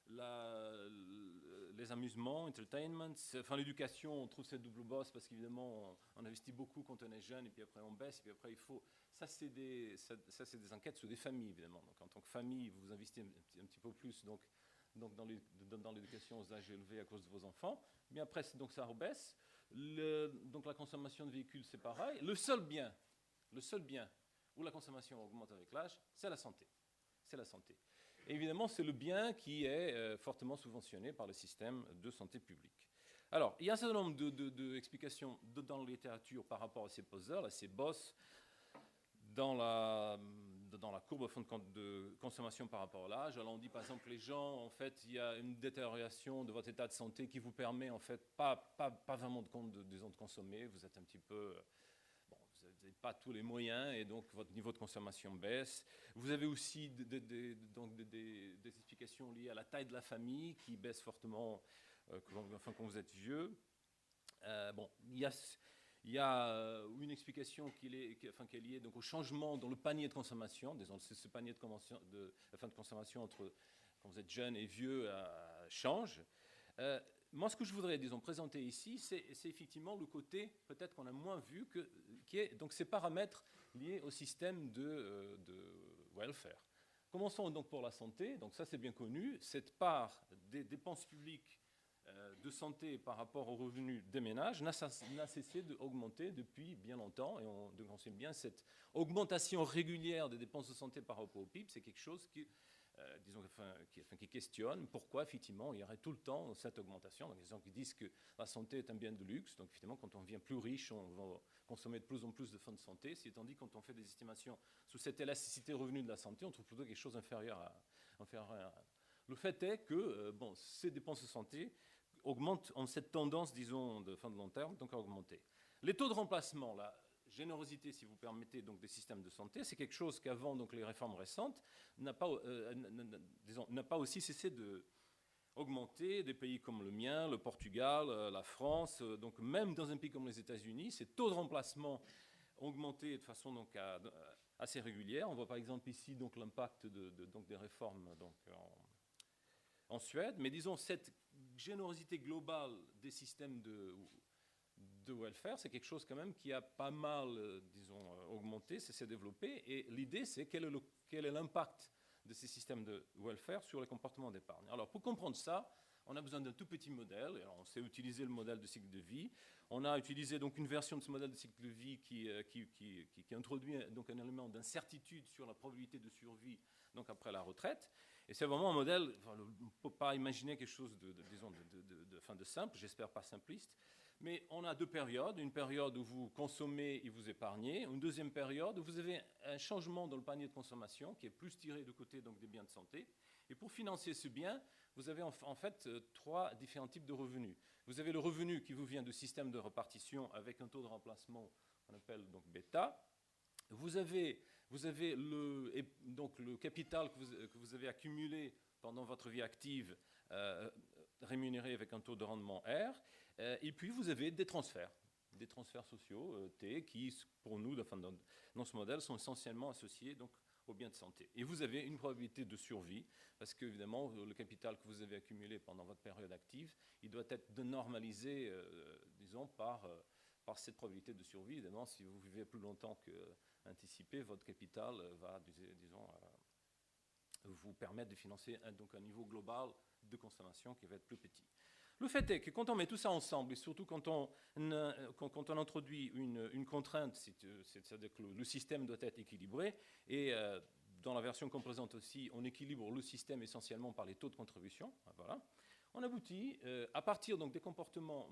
les amusements, entertainment, l'éducation, on trouve cette double bosse parce qu'évidemment on investit beaucoup quand on est jeune et puis après on baisse et puis après il faut. Ça c'est des enquêtes sur des familles évidemment. Donc en tant que famille vous investissez un petit peu plus donc dans l'éducation aux âges élevés à cause de vos enfants. Bien après donc ça rebaisse. Donc la consommation de véhicules c'est pareil. Le seul bien où la consommation augmente avec l'âge, c'est la santé. C'est la santé. Et évidemment, c'est le bien qui est fortement subventionné par le système de santé publique. Alors, il y a un certain nombre d'explications dans la littérature par rapport à ces poseurs, à ces bosses, dans dans la courbe au fond de consommation par rapport à l'âge. Alors on dit par exemple les gens, en fait, il y a une détérioration de votre état de santé qui vous permet en fait pas vraiment de compte disons, de consommer. Vous êtes un petit peu, bon, vous n'avez pas tous les moyens et donc votre niveau de consommation baisse. Vous avez aussi donc des explications liées à la taille de la famille qui baisse fortement quand vous êtes vieux. Bon, il y a une explication qui est liée donc, au changement dans le panier de consommation. Disons, ce panier de consommation entre quand vous êtes jeune et vieux change. Moi, ce que je voudrais, disons, présenter ici, c'est effectivement le côté, peut-être qu'on a moins vu, qui est donc ces paramètres liés au système de welfare. Commençons donc pour la santé. Donc ça, c'est bien connu. Cette part des dépenses publiques de santé par rapport aux revenus des ménages n'a cessé d'augmenter depuis bien longtemps. Et on sait bien cette augmentation régulière des dépenses de santé par rapport au PIB, c'est quelque chose qui questionne pourquoi, effectivement, il y aurait tout le temps cette augmentation. Donc, il y a des gens qui disent que la santé est un bien de luxe. Donc, effectivement, quand on devient plus riche, on va consommer de plus en plus de fonds de santé. Si étant dit, quand on fait des estimations sous cette élasticité revenu de la santé, on trouve plutôt quelque chose d'inférieur à. Le fait est que ces dépenses de santé augmentent en cette tendance, disons, de fin de long terme, donc à augmenter. Les taux de remplacement, la générosité, si vous permettez, donc des systèmes de santé, c'est quelque chose qu'avant donc les réformes récentes n'a pas aussi cessé d'augmenter. Des pays comme le mien, le Portugal, la France, donc même dans un pays comme les États-Unis, ces taux de remplacement ont augmenté de façon donc assez régulière. On voit par exemple ici donc l'impact donc des réformes donc en Suède, mais disons cette générosité globale des systèmes de welfare, c'est quelque chose quand même qui a pas mal, disons, augmenté, s'est développé. Et l'idée, c'est quel est l'impact de ces systèmes de welfare sur les comportements d'épargne. Alors, pour comprendre ça, on a besoin d'un tout petit modèle. Alors, on sait utiliser le modèle de cycle de vie. On a utilisé donc une version de ce modèle de cycle de vie qui introduit donc un élément d'incertitude sur la probabilité de survie donc après la retraite. Et c'est vraiment un modèle, on ne peut pas imaginer quelque chose de simple, j'espère pas simpliste, mais on a deux périodes, une période où vous consommez et vous épargnez, une deuxième période où vous avez un changement dans le panier de consommation qui est plus tiré du côté donc, des biens de santé. Et pour financer ce bien, vous avez en fait trois différents types de revenus. Vous avez le revenu qui vous vient du système de répartition avec un taux de remplacement qu'on appelle donc bêta. Vous avez le capital que vous avez accumulé pendant votre vie active, rémunéré avec un taux de rendement R. Et puis vous avez des transferts sociaux, T, qui pour nous, dans ce modèle, sont essentiellement associés donc, aux biens de santé. Et vous avez une probabilité de survie, parce qu'évidemment, le capital que vous avez accumulé pendant votre période active, il doit être normalisé, disons, par cette probabilité de survie. Évidemment, si vous vivez plus longtemps qu'anticipé, votre capital va, disons, vous permettre de financer donc un niveau global de consommation qui va être plus petit. Le fait est que quand on met tout ça ensemble, et surtout quand on introduit une contrainte, c'est-à-dire que le système doit être équilibré, et dans la version qu'on présente aussi, on équilibre le système essentiellement par les taux de contribution, voilà. On aboutit, à partir donc, des comportements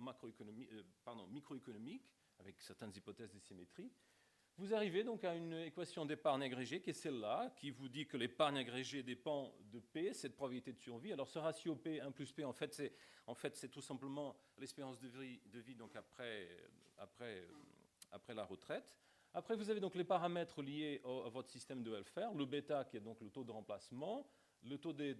microéconomiques, avec certaines hypothèses de symétrie, vous arrivez donc à une équation d'épargne agrégée qui est celle-là, qui vous dit que l'épargne agrégée dépend de P, cette probabilité de survie. Alors ce ratio P, 1 plus P, en fait, c'est tout simplement l'espérance de vie donc après la retraite. Après, vous avez donc les paramètres liés à votre système de welfare, le bêta qui est donc le taux de remplacement, le taux des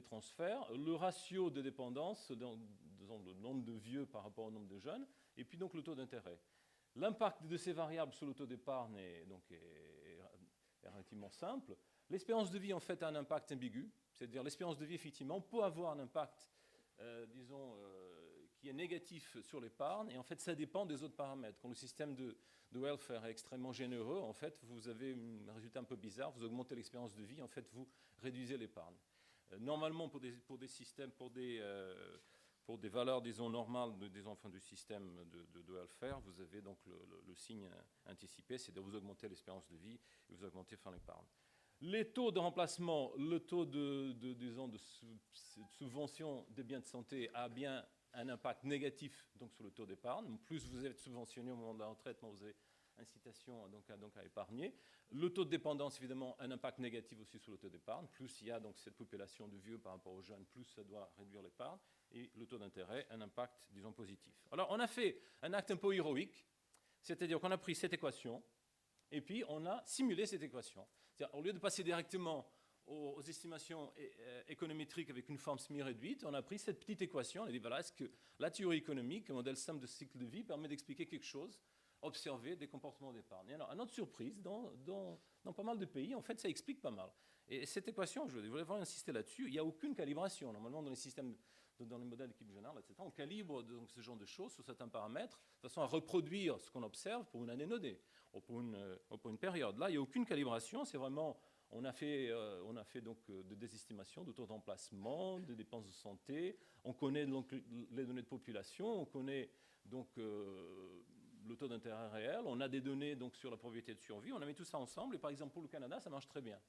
transferts, le ratio de dépendance, disons, le nombre de vieux par rapport au nombre de jeunes, et puis donc le taux d'intérêt. L'impact de ces variables sur le taux d'épargne est relativement simple. L'espérance de vie, en fait, a un impact ambigu. C'est-à-dire l'espérance de vie, effectivement, peut avoir un impact, qui est négatif sur l'épargne. Et en fait, ça dépend des autres paramètres. Quand le système de welfare est extrêmement généreux, en fait, vous avez un résultat un peu bizarre. Vous augmentez l'espérance de vie, en fait, vous réduisez l'épargne. Normalement, pour des systèmes, pour des valeurs, disons, normales du système de welfare, vous avez donc le signe anticipé, c'est de vous augmenter l'espérance de vie et vous augmenter l'épargne. Les taux de remplacement, le taux de subvention des biens de santé a bien un impact négatif donc, sur le taux d'épargne. Plus vous êtes subventionné au moment de la retraite, moins vous avez incitation donc à épargner. Le taux de dépendance, évidemment, un impact négatif aussi sur le taux d'épargne. Plus il y a donc cette population de vieux par rapport aux jeunes, plus ça doit réduire l'épargne. Et le taux d'intérêt, un impact, disons, positif. Alors, on a fait un acte un peu héroïque, c'est-à-dire qu'on a pris cette équation et puis on a simulé cette équation. C'est-à-dire, au lieu de passer directement aux estimations économétriques avec une forme semi-réduite, on a pris cette petite équation. On a dit, voilà, est-ce que la théorie économique, un modèle simple de cycle de vie, permet d'expliquer quelque chose, observer des comportements d'épargne. Alors, à notre surprise, dans pas mal de pays, en fait, ça explique pas mal. Et cette équation, je voulais vraiment insister là-dessus, il n'y a aucune calibration. Normalement, dans les systèmes, dans les modèles d'équipe générale, etc., on calibre donc ce genre de choses sur certains paramètres, de façon à reproduire ce qu'on observe pour une année donnée, ou pour une période. Là, il n'y a aucune calibration, c'est vraiment... On a fait donc des estimations de taux d'emplacement, de dépenses de santé. On connaît donc les données de population. On connaît donc le taux d'intérêt réel. On a des données donc sur la probabilité de survie. On a mis tout ça ensemble. Et par exemple, pour le Canada, ça marche très bien.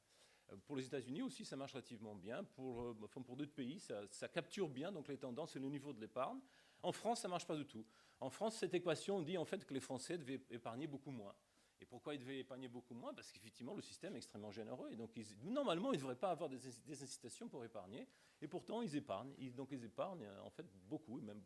Pour les États-Unis aussi, ça marche relativement bien. Pour d'autres pays, ça capture bien donc les tendances et le niveau de l'épargne. En France, ça ne marche pas du tout. En France, cette équation dit en fait que les Français devaient épargner beaucoup moins. Et pourquoi ils devaient épargner beaucoup moins? Parce qu'effectivement, le système est extrêmement généreux. Et donc, normalement, ils ne devraient pas avoir des incitations pour épargner. Et pourtant, ils épargnent. Donc, ils épargnent, en fait, beaucoup, et même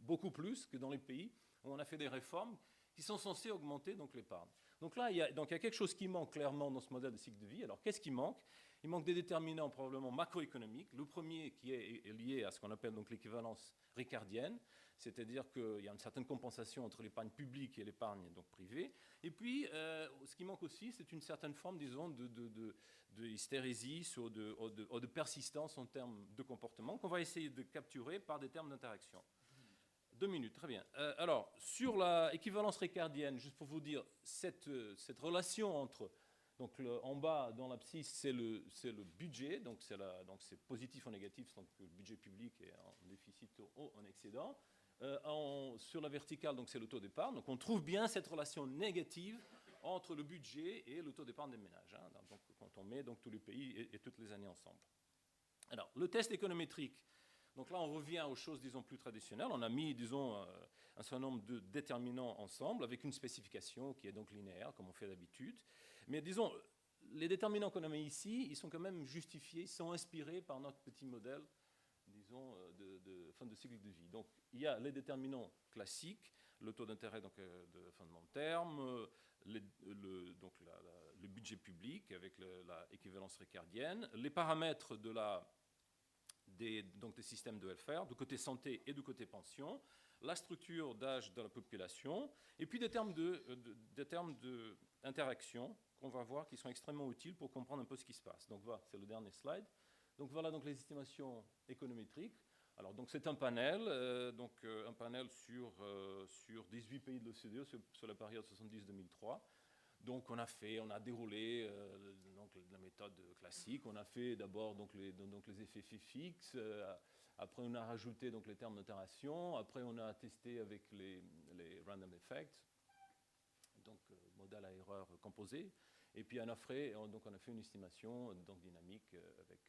beaucoup plus que dans les pays où on a fait des réformes qui sont censées augmenter donc, l'épargne. Donc là, il y a quelque chose qui manque clairement dans ce modèle de cycle de vie. Alors, qu'est-ce qui manque? Il manque des déterminants probablement macroéconomiques. Le premier qui est lié à ce qu'on appelle donc l'équivalence ricardienne, c'est-à-dire qu'il y a une certaine compensation entre l'épargne publique et l'épargne donc privée. Et puis, ce qui manque aussi, c'est une certaine forme, disons, de hystérésie ou de persistance en termes de comportement qu'on va essayer de capturer par des termes d'interaction. 2 minutes, très bien. Alors, sur l'équivalence ricardienne, juste pour vous dire, cette relation entre... Donc en bas, dans l'abscisse, c'est le budget, donc c'est positif ou négatif, donc le budget public est en déficit ou en excédent. Sur la verticale, donc c'est le taux d'épargne. Donc on trouve bien cette relation négative entre le budget et le taux d'épargne des ménages. Hein, donc quand on met donc tous les pays et toutes les années ensemble. Alors le test économétrique. Donc là, on revient aux choses, disons, plus traditionnelles. On a mis, disons, un certain nombre de déterminants ensemble avec une spécification qui est donc linéaire, comme on fait d'habitude. Mais disons, les déterminants qu'on a mis ici, ils sont quand même justifiés, ils sont inspirés par notre petit modèle, disons, de fin de cycle de vie. Donc, il y a les déterminants classiques, le taux d'intérêt donc, de fin de long terme, le budget public avec l'équivalence ricardienne, les paramètres des systèmes de welfare, du côté santé et du côté pension, la structure d'âge de la population, et puis des termes d'interaction qu'on va voir qui sont extrêmement utiles pour comprendre un peu ce qui se passe. Donc voilà, c'est le dernier slide. Donc voilà donc les estimations économétriques. Alors donc c'est un panel, un panel sur 18 pays de l'OCDE sur la période 70-2003. Donc on a déroulé donc la méthode classique. On a fait d'abord donc les effets fixes. Après on a rajouté donc les termes d'interaction. Après on a testé avec les random effects, donc modèle à erreur composé. Et puis après on a fait une estimation donc dynamique avec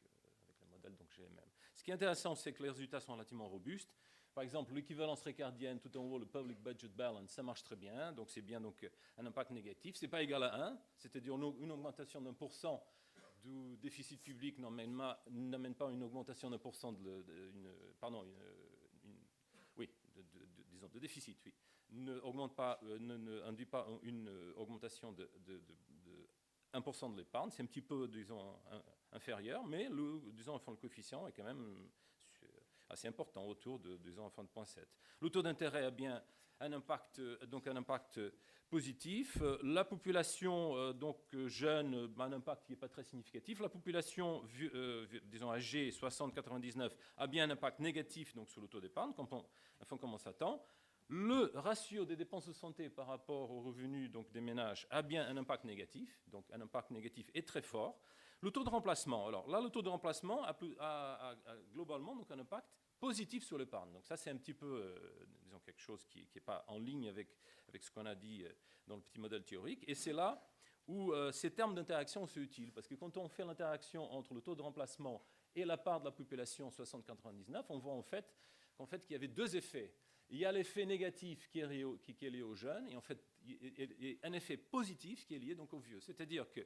le modèle donc GMM. Ce qui est intéressant, c'est que les résultats sont relativement robustes. Par exemple, l'équivalence ricardienne, tout en haut, le public budget balance, ça marche très bien. Donc, c'est bien donc, un impact négatif. Ce n'est pas égal à 1, c'est-à-dire une augmentation d'1% du déficit public n'amène pas une augmentation d'1% de déficit, oui. N'induit pas une augmentation de 1% de l'épargne. C'est un petit peu, disons, inférieur, mais le coefficient est quand même assez important, autour de 0,7. Le taux d'intérêt a bien un impact positif. La population jeune a un impact qui n'est pas très significatif. La population disons âgée 60-99 a bien un impact négatif donc, sur le taux d'épargne, comme on s'attend. Le ratio des dépenses de santé par rapport aux revenus donc, des ménages a bien un impact négatif, donc un impact négatif est très fort. Le taux de remplacement, alors là, le taux de remplacement a globalement donc, un impact positif sur l'épargne. Donc ça, c'est un petit peu, disons, quelque chose qui n'est pas en ligne avec ce qu'on a dit dans le petit modèle théorique. Et c'est là où ces termes d'interaction sont utiles, parce que quand on fait l'interaction entre le taux de remplacement et la part de la population 60-99, on voit en fait qu'il y avait deux effets. Il y a l'effet négatif qui est lié aux jeunes, et en fait, et un effet positif qui est lié donc aux vieux. C'est-à-dire que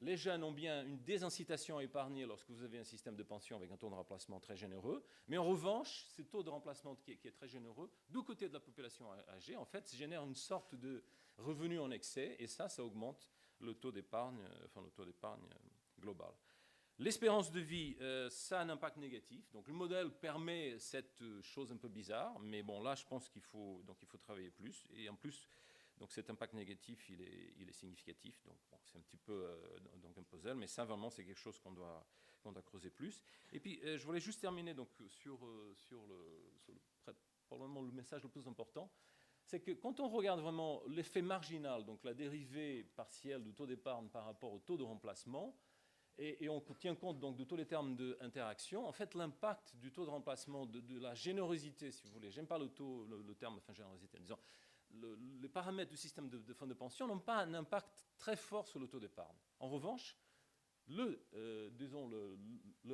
les jeunes ont bien une désincitation à épargner lorsque vous avez un système de pension avec un taux de remplacement très généreux, mais en revanche, ce taux de remplacement qui est très généreux, du côté de la population âgée, en fait, génère une sorte de revenu en excès, et ça augmente le taux d'épargne, global. L'espérance de vie, ça a un impact négatif. Donc le modèle permet cette chose un peu bizarre, mais bon, là, je pense qu'il faut travailler plus. Et en plus, donc cet impact négatif, il est significatif. Donc bon, c'est un petit peu donc un puzzle, mais ça, vraiment, c'est quelque chose qu'on doit creuser plus. Et puis, je voulais juste terminer donc, probablement le message le plus important. C'est que quand on regarde vraiment l'effet marginal, donc la dérivée partielle du taux d'épargne par rapport au taux de remplacement, et on tient compte donc de tous les termes d'interaction, en fait, l'impact du taux de remplacement, de la générosité, si vous voulez, j'aime pas le terme générosité, disons, les paramètres du système de fonds de pension n'ont pas un impact très fort sur le taux d'épargne. En revanche, le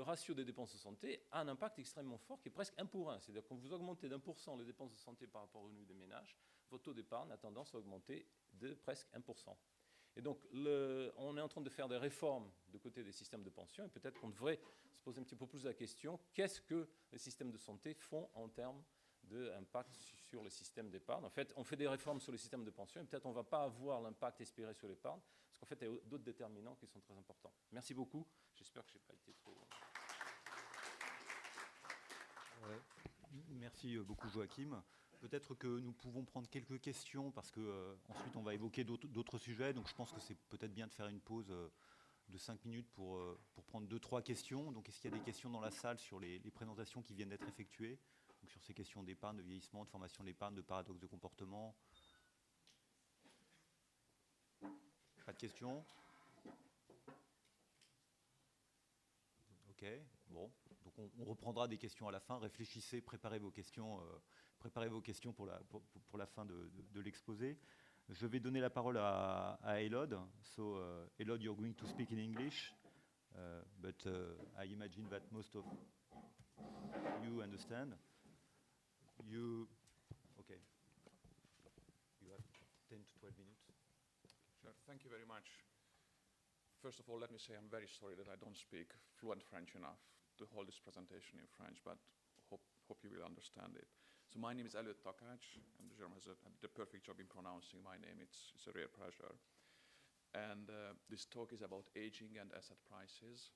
ratio des dépenses de santé a un impact extrêmement fort qui est presque 1 pour 1. C'est-à-dire que quand vous augmentez d'1% les dépenses de santé par rapport au revenu des ménages, votre taux d'épargne a tendance à augmenter de presque 1%. Et donc, on est en train de faire des réformes du côté des systèmes de pension et peut-être qu'on devrait se poser un petit peu plus la question, qu'est-ce que les systèmes de santé font en termes d'impact sur le système d'épargne? En fait, on fait des réformes sur le système de pension et peut-être on ne va pas avoir l'impact espéré sur l'épargne parce qu'en fait, il y a d'autres déterminants qui sont très importants. Merci beaucoup. J'espère que je n'ai pas été trop... Merci beaucoup, Joachim. Peut-être que nous pouvons prendre quelques questions parce que ensuite on va évoquer d'autres sujets. Donc je pense que c'est peut-être bien de faire une pause de 5 minutes pour prendre 2-3 questions. Donc est-ce qu'il y a des questions dans la salle sur les présentations qui viennent d'être effectuées, donc sur ces questions d'épargne, de vieillissement, de formation de l'épargne, de paradoxe de comportement? Pas de questions? Ok, bon. Donc on reprendra des questions à la fin. Réfléchissez, préparez vos questions pour la fin de l'exposé. Je vais donner la parole à Elod. So, Elod, you're going to speak in English, but I imagine that most of you understand. Okay. You have 10 to 12 minutes. Sure, thank you very much. First of all, let me say I'm very sorry that I don't speak fluent French enough to hold this presentation in French, but hope you will understand it. So my name is Elliot Takács, and the German has the perfect job in pronouncing my name. It's a rare pleasure. And this talk is about aging and asset prices.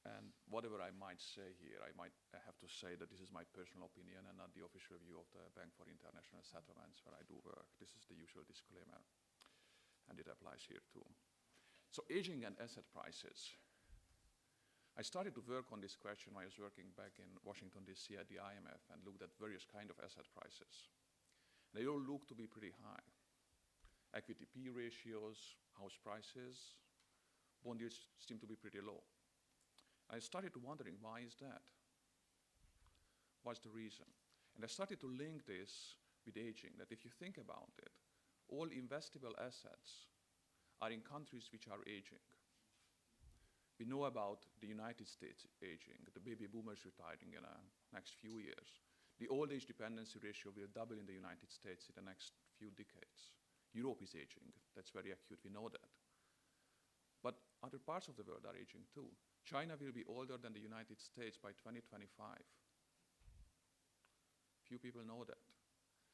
And whatever I might say here, I have to say that this is my personal opinion and not the official view of the Bank for International Settlements, where I do work. This is the usual disclaimer, and it applies here too. So aging and asset prices. I started to work on this question when I was working back in Washington, D.C. at the IMF and looked at various kinds of asset prices. They all look to be pretty high. Equity P ratios, house prices, bond yields seem to be pretty low. I started wondering, why is that? What's the reason? And I started to link this with aging, that if you think about it, all investable assets are in countries which are aging. We know about the United States aging, the baby boomers retiring in the next few years. The old age dependency ratio will double in the United States in the next few decades. Europe is aging. That's very acute. We know that. But other parts of the world are aging too. China will be older than the United States by 2025. Few people know that.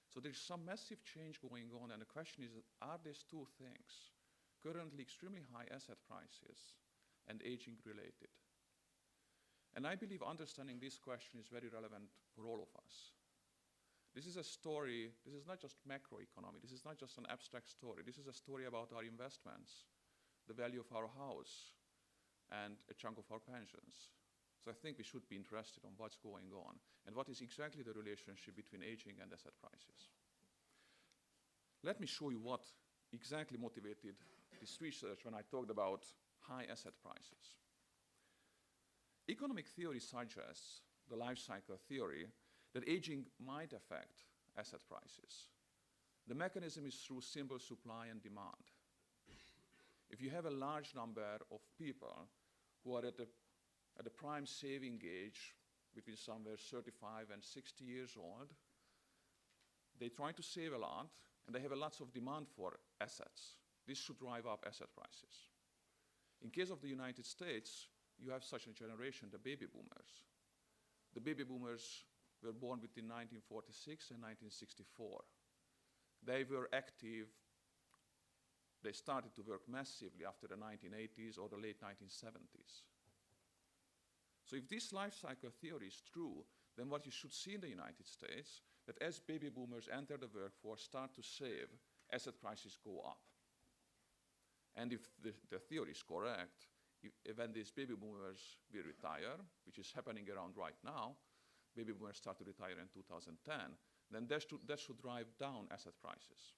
So there's some massive change going on, and the question is, are these two things, currently extremely high asset prices and aging related? And I believe understanding this question is very relevant for all of us. This is a story, this is not just macroeconomic, this is not just an abstract story, this is a story about our investments, the value of our house, and a chunk of our pensions. So I think we should be interested in what's going on and what is exactly the relationship between aging and asset prices. Let me show you what exactly motivated this research when I talked about high asset prices. Economic theory suggests, the life cycle theory, that aging might affect asset prices. The mechanism is through simple supply and demand. If you have a large number of people who are at the prime saving age, between somewhere 35 and 60 years old, they try to save a lot, and they have a lots of demand for assets. This should drive up asset prices. In case of the United States, you have such a generation, the baby boomers. The baby boomers were born between 1946 and 1964. They were active. They started to work massively after the 1980s or the late 1970s. So if this life cycle theory is true, then what you should see in the United States, that as baby boomers enter the workforce, start to save, asset prices go up. And if the theory is correct, when these baby boomers will retire, which is happening around right now, baby boomers start to retire in 2010, then that should drive down asset prices.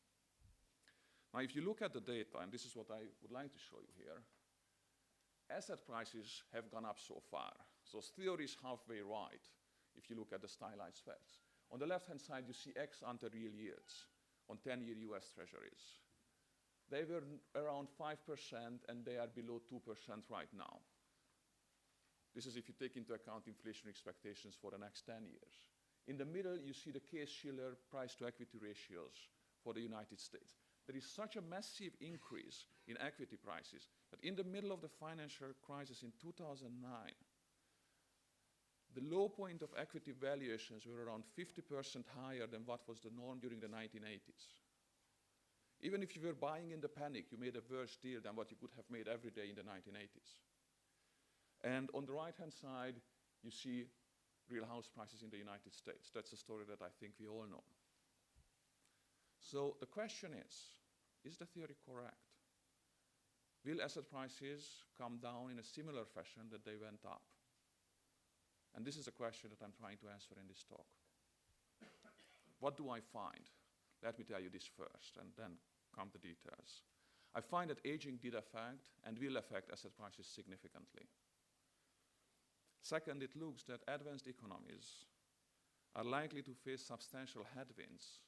Now, if you look at the data, and this is what I would like to show you here, asset prices have gone up so far. So theory is halfway right if you look at the stylized facts. On the left-hand side, you see ex-ante real yields on 10-year US Treasuries. They were around 5%, and they are below 2% right now. This is if you take into account inflation expectations for the next 10 years. In the middle, you see the Case-Shiller price-to-equity ratios for the United States. There is such a massive increase in equity prices that in the middle of the financial crisis in 2009, the low point of equity valuations were around 50% higher than what was the norm during the 1980s. Even if you were buying in the panic, you made a worse deal than what you could have made every day in the 1980s. And on the right-hand side, you see real house prices in the United States. That's a story that I think we all know. So the question is the theory correct? Will asset prices come down in a similar fashion that they went up? And this is a question that I'm trying to answer in this talk. What do I find? Let me tell you this first, and then come the details. I find that aging did affect and will affect asset prices significantly. Second, it looks that advanced economies are likely to face substantial headwinds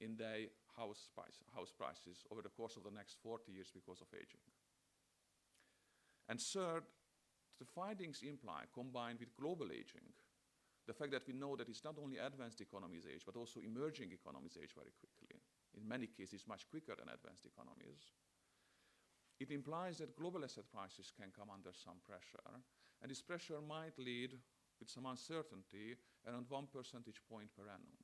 in their house prices over the course of the next 40 years because of aging. And third, the findings imply, combined with global aging, the fact that we know that it's not only advanced economies age, but also emerging economies age very quickly, in many cases much quicker than advanced economies. It implies that global asset prices can come under some pressure, and this pressure might lead, with some uncertainty, around 1 percentage point per annum.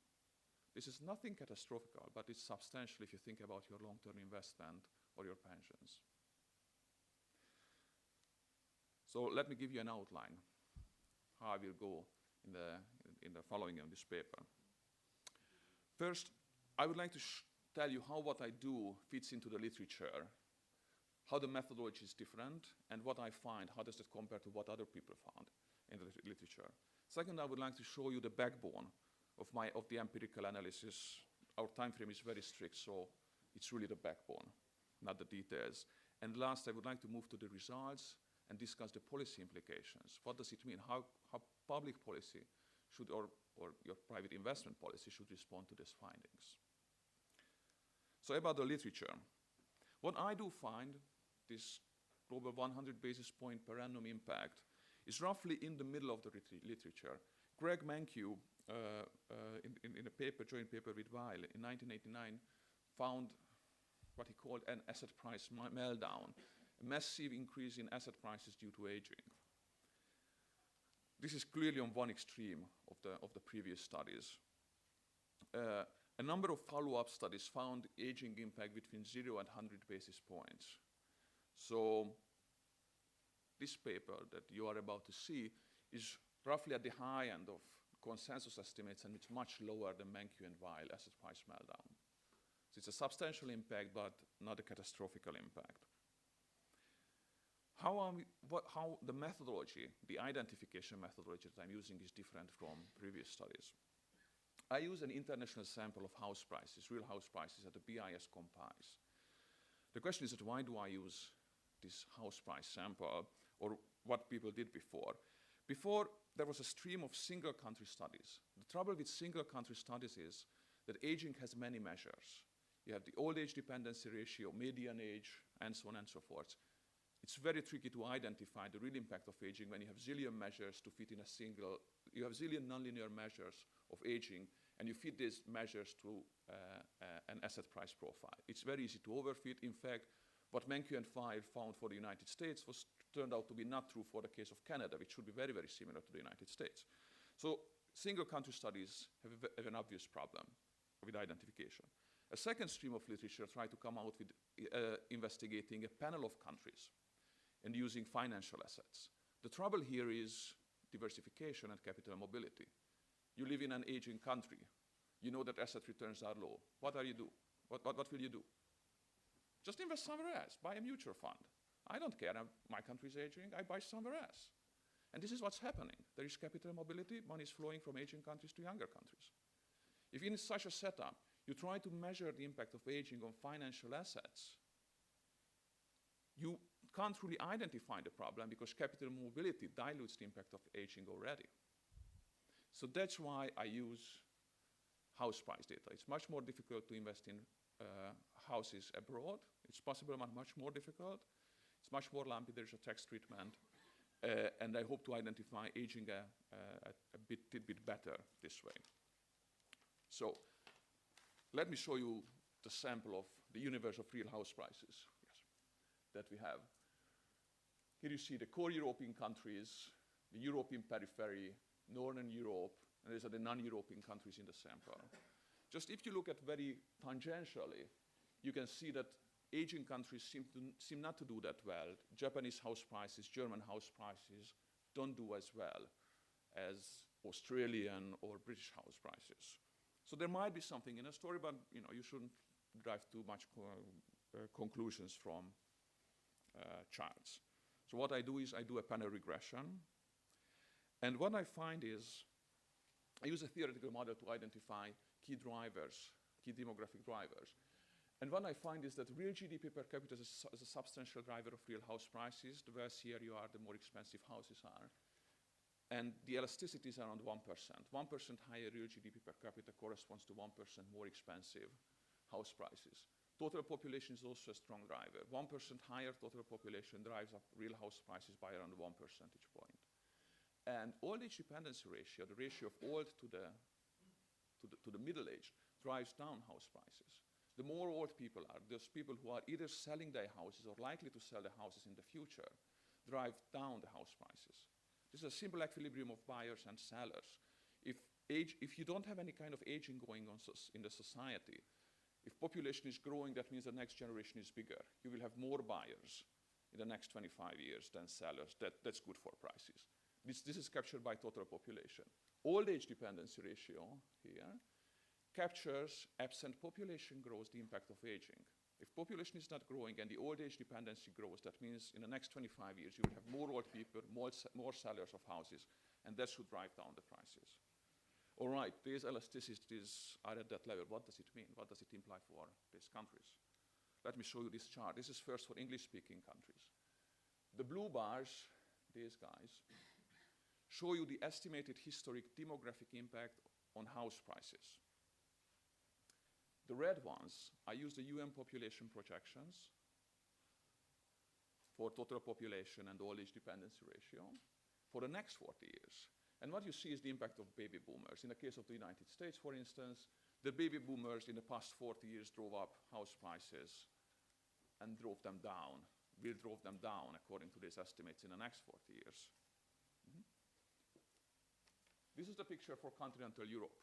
This is nothing catastrophic, but it's substantial if you think about your long-term investment or your pensions. So let me give you an outline, how I will go in the following of this paper. First, I would like to tell you how what I do fits into the literature, how the methodology is different, and what I find, how does it compare to what other people found in the literature. Second, I would like to show you the backbone of the empirical analysis. Our time frame is very strict, so it's really the backbone, not the details. And last, I would like to move to the results and discuss the policy implications. What does it mean? How public policy should, or your private investment policy should respond to these findings. So about the literature. What I do find, this global 100 basis point per annum impact, is roughly in the middle of the literature. Greg Mankiw, in a paper, joint paper with Weil in 1989, found what he called an asset price meltdown, a massive increase in asset prices due to aging. This is clearly on one extreme of the previous studies. A number of follow-up studies found aging impact between 0 and 100 basis points. So this paper that you are about to see is roughly at the high end of consensus estimates, and it's much lower than Mankiw and Weil asset price meltdown. So it's a substantial impact, but not a catastrophic impact. How the methodology, the identification methodology that I'm using is different from previous studies. I use an international sample of house prices, real house prices that the BIS compiles. The question is that why do I use this house price sample, or what people did before? Before, there was a stream of single country studies. The trouble with single country studies is that aging has many measures. You have the old age dependency ratio, median age, and so on and so forth. It's very tricky to identify the real impact of aging when you have zillion measures to fit in a single, you have zillion nonlinear measures of aging, And you feed these measures through an asset price profile. It's very easy to overfit. In fact, what Mankiw and Fire found for the United States turned out to be not true for the case of Canada, which should be very, very similar to the United States. So single country studies have an obvious problem with identification. A second stream of literature tried to come out with investigating a panel of countries and using financial assets. The trouble here is diversification and capital mobility. You live in an aging country. You know that asset returns are low. What will you do? What will you do? Just invest somewhere else. Buy a mutual fund. I don't care. My country is aging. I buy somewhere else. And this is what's happening. There is capital mobility. Money is flowing from aging countries to younger countries. If in such a setup, you try to measure the impact of aging on financial assets, you can't really identify the problem because capital mobility dilutes the impact of aging already. So that's why I use house price data. It's much more difficult to invest in houses abroad. It's possible, but much more difficult. It's much more lumpy. There's a tax treatment. And I hope to identify aging a bit better this way. So let me show you the sample of the universe of real house prices that we have. Here you see the core European countries, the European periphery, Northern Europe, and these are the non-European countries in the sample. Just if you look at very tangentially, you can see that Asian countries seem not to do that well. Japanese house prices, German house prices don't do as well as Australian or British house prices. So there might be something in a story, but you shouldn't derive too much conclusions from charts. So what I do is I do a panel regression. And what I find is I use a theoretical model to identify key drivers, key demographic drivers. And what I find is that real GDP per capita is a substantial driver of real house prices. The wealthier you are, the more expensive houses are. And the elasticity is around 1%. 1% higher real GDP per capita corresponds to 1% more expensive house prices. Total population is also a strong driver. 1% higher total population drives up real house prices by around 1 percentage point. And old age dependency ratio, the ratio of old to the middle age, drives down house prices. The more old people are, those people who are either selling their houses or likely to sell their houses in the future, drive down the house prices. This is a simple equilibrium of buyers and sellers. If you don't have any kind of aging going on in the society, if population is growing, that means the next generation is bigger. You will have more buyers in the next 25 years than sellers. That's good for prices. This is captured by total population. Old age dependency ratio here captures absent population growth, the impact of aging. If population is not growing and the old age dependency grows, that means in the next 25 years you will have more old people, more sellers of houses, and that should drive down the prices. All right, these elasticities are at that level. What does it mean? What does it imply for these countries? Let me show you this chart. This is first for English-speaking countries. The blue bars, these guys, show you the estimated historic demographic impact on house prices. The red ones, I use the UN population projections for total population and old age dependency ratio for the next 40 years. And what you see is the impact of baby boomers. In the case of the United States, for instance, the baby boomers in the past 40 years drove up house prices and drove them down, will drove them down according to these estimates in the next 40 years. This is the picture for continental Europe.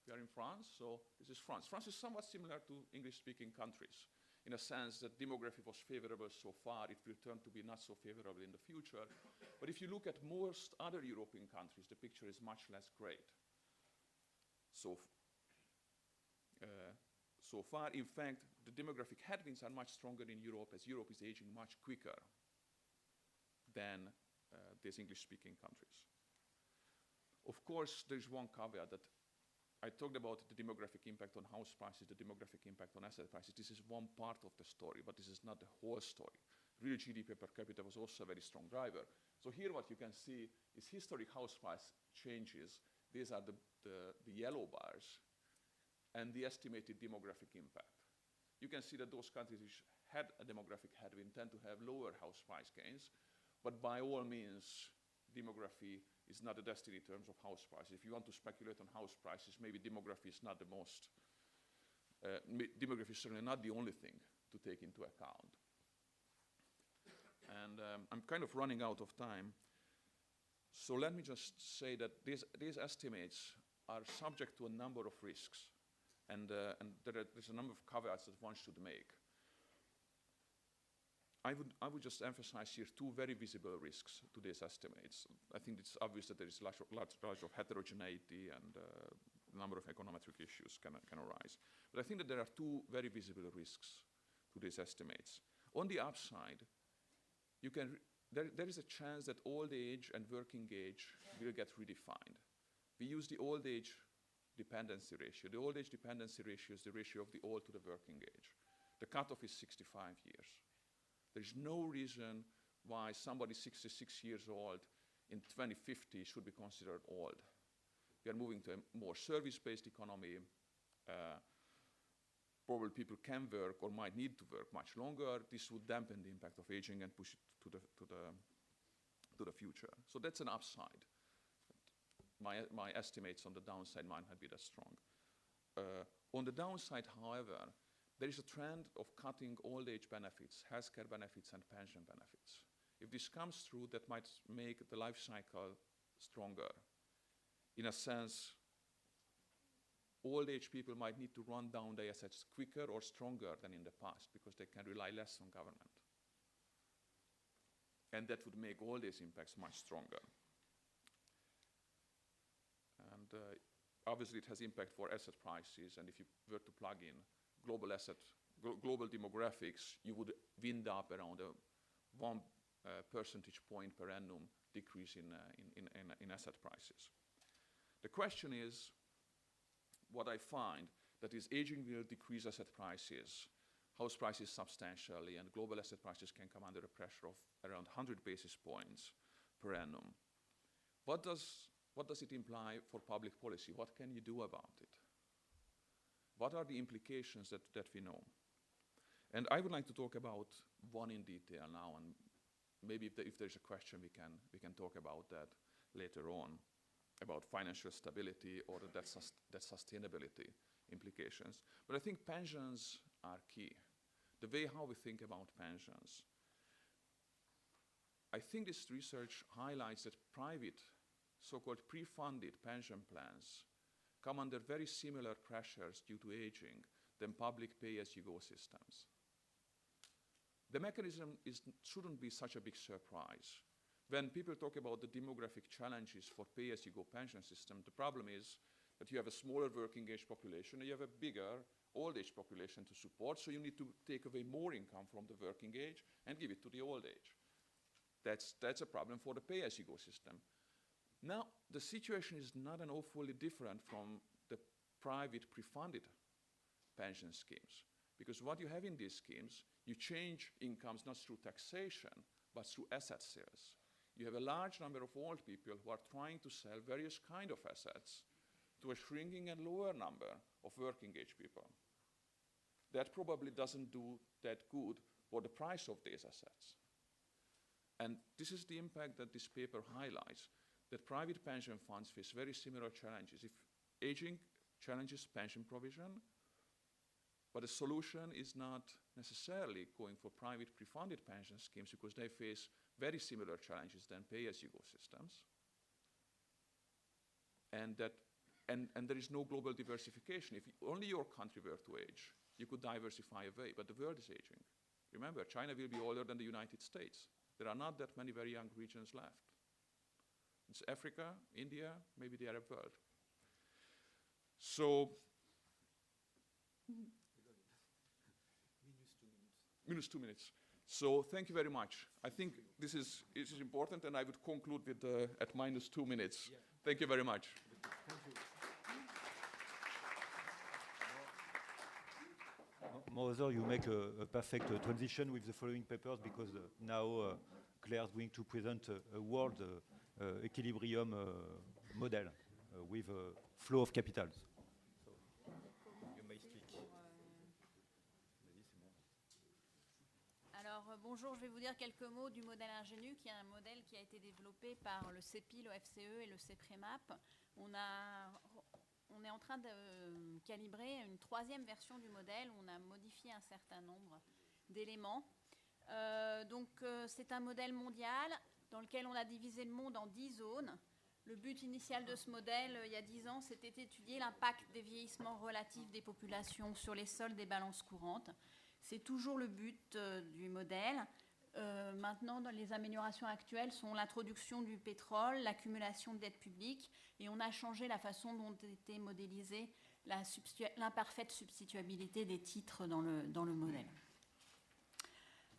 We are in France, so this is France. France is somewhat similar to English-speaking countries in a sense that demography was favorable so far. It will turn to be not so favorable in the future. But if you look at most other European countries, the picture is much less great. So far, in fact, the demographic headwinds are much stronger in Europe as Europe is aging much quicker than these English-speaking countries. Of course, there's one caveat that I talked about the demographic impact on house prices, the demographic impact on asset prices. This is one part of the story, but this is not the whole story. Real GDP per capita was also a very strong driver. So here what you can see is historic house price changes. These are the yellow bars and the estimated demographic impact. You can see that those countries which had a demographic headwind tend to have lower house price gains, but by all means, demography is not a destiny in terms of house prices. If you want to speculate on house prices, maybe demography is not the most, demography is certainly not the only thing to take into account. And I'm kind of running out of time. So let me just say that these estimates are subject to a number of risks. And there's a number of caveats that one should make. I would just emphasize here two very visible risks to these estimates. I think it's obvious that there is large of heterogeneity and a number of econometric issues can arise. But I think that there are two very visible risks to these estimates. On the upside, there is a chance that old age and working age will get redefined. We use the old age dependency ratio. The old age dependency ratio is the ratio of the old to the working age. The cutoff is 65 years. There is no reason why somebody 66 years old in 2050 should be considered old. We are moving to a more service-based economy. Probably people can work or might need to work much longer. This would dampen the impact of aging and push it to the future. So that's an upside. My estimates on the downside might not be that strong. On the downside, however, there is a trend of cutting old age benefits, healthcare benefits, and pension benefits. If this comes through, that might make the life cycle stronger. In a sense, old age people might need to run down their assets quicker or stronger than in the past because they can rely less on government. And that would make all these impacts much stronger. And obviously it has impact for asset prices, and if you were to plug in global demographics, you would wind up around a 1 percentage point per annum decrease in asset prices. The question is, what I find, that is aging will decrease asset prices, house prices substantially, and global asset prices can come under the pressure of around 100 basis points per annum. What does it imply for public policy? What can you do about it? What are the implications that we know? And I would like to talk about one in detail now, and maybe if there's a question, we can talk about that later on, about financial stability or that sustainability implications. But I think pensions are key. The way how we think about pensions. I think this research highlights that private, so-called pre-funded pension plans come under very similar pressures due to aging than public pay-as-you-go systems. The mechanism shouldn't be such a big surprise. When people talk about the demographic challenges for pay-as-you-go pension system, the problem is that you have a smaller working age population and you have a bigger old age population to support, so you need to take away more income from the working age and give it to the old age. That's a problem for the pay-as-you-go system. Now, the situation is not an awfully different from the private pre-funded pension schemes, because what you have in these schemes, you change incomes not through taxation, but through asset sales. You have a large number of old people who are trying to sell various kind of assets to a shrinking and lower number of working age people. That probably doesn't do that good for the price of these assets. And this is the impact that this paper highlights, that private pension funds face very similar challenges. If aging challenges pension provision, but the solution is not necessarily going for private pre-funded pension schemes because they face very similar challenges than pay-as-you-go systems. And there is no global diversification. If only your country were to age, you could diversify away, but the world is aging. Remember, China will be older than the United States. There are not that many very young regions left. It's Africa, India, maybe the Arab world. So, minus 2 minutes. So thank you very much. I think this is important, and I would conclude with at minus 2 minutes. Yeah. Thank you very much. Thank you. Moreover, you make a perfect transition with the following papers, because now Claire is going to present a world equilibrium model with a flow of capitals. So, you may speak. Alors Bonjour, je vais vous dire quelques mots du modèle Ingenu, qui est un modèle qui a été développé par le CEPI, le FCE et le CEPREMAP. On est en train de calibrer une 3e version du modèle où on a modifié un certain nombre d'éléments. C'est un modèle mondial dans lequel on a divisé le monde en 10 zones. Le but initial de ce modèle, il y a 10 ans, c'était d'étudier l'impact des vieillissements relatifs des populations sur les sols des balances courantes. C'est toujours le but du modèle. Maintenant, dans les améliorations actuelles sont l'introduction du pétrole, l'accumulation de dettes publiques, et on a changé la façon dont était modélisée l'imparfaite substituabilité des titres dans le modèle.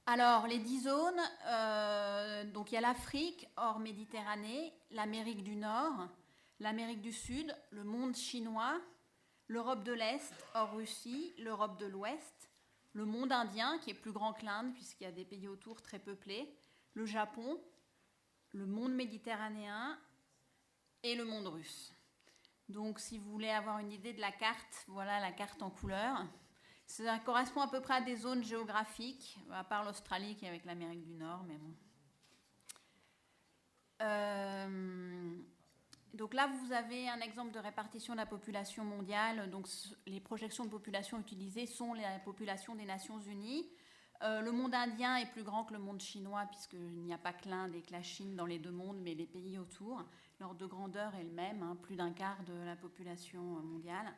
Alors, les 10 zones, donc il y a l'Afrique hors Méditerranée, l'Amérique du Nord, l'Amérique du Sud, le monde chinois, l'Europe de l'Est hors Russie, l'Europe de l'Ouest, le monde indien, qui est plus grand que l'Inde, puisqu'il y a des pays autour très peuplés, le Japon, le monde méditerranéen et le monde russe. Donc, si vous voulez avoir une idée de la carte, voilà la carte en couleur. Ça correspond à peu près à des zones géographiques, à part l'Australie qui est avec l'Amérique du Nord, mais bon. Donc là, vous avez un exemple de répartition de la population mondiale. Donc, les projections de population utilisées sont la population des Nations Unies. Le monde indien est plus grand que le monde chinois, puisqu'il n'y a pas que l'Inde et que la Chine dans les deux mondes, mais les pays autour. L'ordre de grandeur est le même, plus d'un quart de la population mondiale.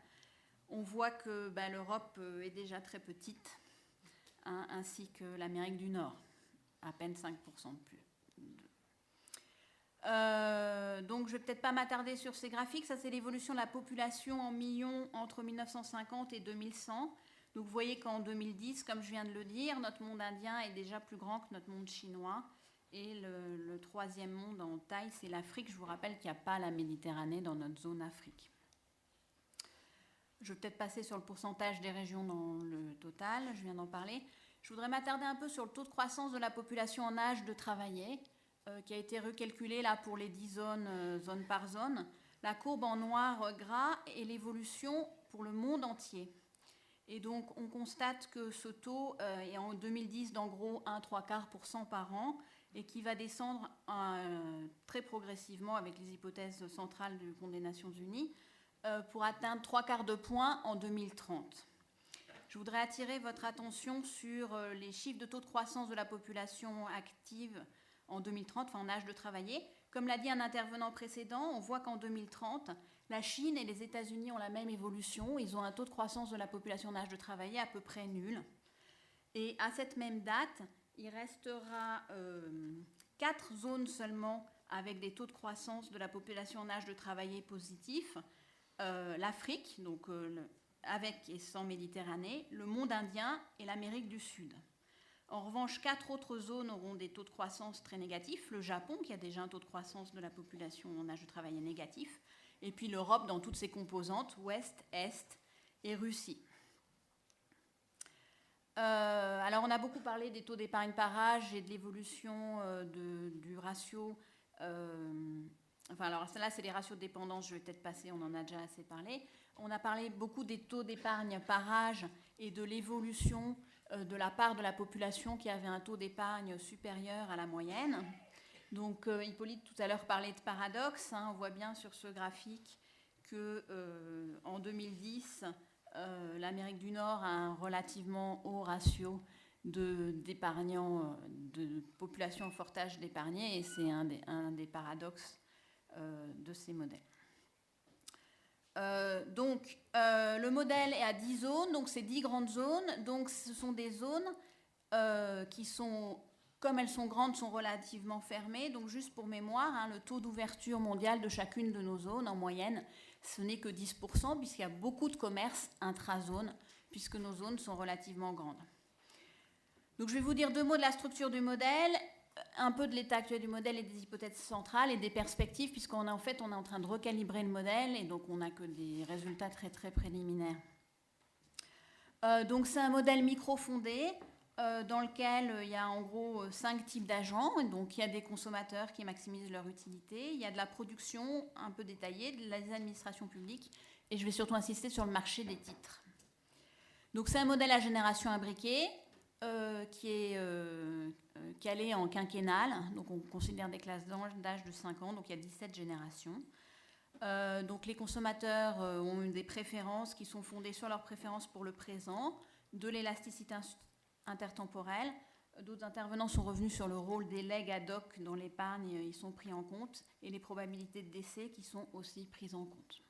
On voit que l'Europe est déjà très petite, ainsi que l'Amérique du Nord, à peine 5% de plus. Donc je ne vais peut-être pas m'attarder sur ces graphiques. Ça, c'est l'évolution de la population en millions entre 1950 et 2100. Donc vous voyez qu'en 2010, comme je viens de le dire, notre monde indien est déjà plus grand que notre monde chinois. Et le 3e monde en taille, c'est l'Afrique. Je vous rappelle qu'il n'y a pas la Méditerranée dans notre zone Afrique. Je vais peut-être passer sur le pourcentage des régions dans le total, je viens d'en parler. Je voudrais m'attarder un peu sur le taux de croissance de la population en âge de travailler, qui a été recalculé là pour les 10 zones, zone par zone. La courbe en noir gras est l'évolution pour le monde entier. Et donc, on constate que ce taux est en 2010 d'en gros 1,75% par an et qui va descendre très progressivement avec les hypothèses centrales du Fonds des Nations Unies pour atteindre 3/4 de point en 2030. Je voudrais attirer votre attention sur les chiffres de taux de croissance de la population active en 2030, enfin en âge de travailler. Comme l'a dit un intervenant précédent, on voit qu'en 2030, la Chine et les États-Unis ont la même évolution. Ils ont un taux de croissance de la population en âge de travailler à peu près nul. Et à cette même date, il restera 4 zones seulement avec des taux de croissance de la population en âge de travailler positifs. L'Afrique, donc avec et sans Méditerranée, le monde indien et l'Amérique du Sud. En revanche, 4 autres zones auront des taux de croissance très négatifs. Le Japon, qui a déjà un taux de croissance de la population en âge de travailler négatif, et puis l'Europe dans toutes ses composantes, Ouest, Est et Russie. Alors, on a beaucoup parlé des taux d'épargne par âge et de l'évolution du ratio. Alors là, c'est les ratios de dépendance, je vais peut-être passer, on en a déjà assez parlé. On a parlé beaucoup des taux d'épargne par âge et de l'évolution de la part de la population qui avait un taux d'épargne supérieur à la moyenne. Donc, Hippolyte tout à l'heure parlait de paradoxe. On voit bien sur ce graphique qu'en 2010, l'Amérique du Nord a un relativement haut ratio d'épargnants, de population en fort âge d'épargner, et c'est un des paradoxes de ces modèles. Le modèle est à 10 zones, donc c'est 10 grandes zones. Donc ce sont des zones qui sont, comme elles sont grandes, sont relativement fermées. Donc juste pour mémoire, le taux d'ouverture mondial de chacune de nos zones, en moyenne, ce n'est que 10%, puisqu'il y a beaucoup de commerce intra-zone, puisque nos zones sont relativement grandes. Donc je vais vous dire 2 mots de la structure du modèle, un peu de l'état actuel du modèle et des hypothèses centrales et des perspectives, puisqu'on est en train de recalibrer le modèle et donc on n'a que des résultats très très préliminaires. Donc c'est un modèle micro-fondé dans lequel il y a en gros 5 types d'agents. Donc il y a des consommateurs qui maximisent leur utilité, il y a de la production un peu détaillée, de les administrations publiques, et je vais surtout insister sur le marché des titres. Donc c'est un modèle à génération imbriquée. qui est calé en quinquennal. Donc on considère des classes d'âge de 5 ans, donc il y a 17 générations. Donc les consommateurs ont des préférences qui sont fondées sur leurs préférences pour le présent, de l'élasticité intertemporelle. D'autres intervenants sont revenus sur le rôle des legs ad hoc dans l'épargne, ils sont pris en compte, et les probabilités de décès qui sont aussi prises en compte.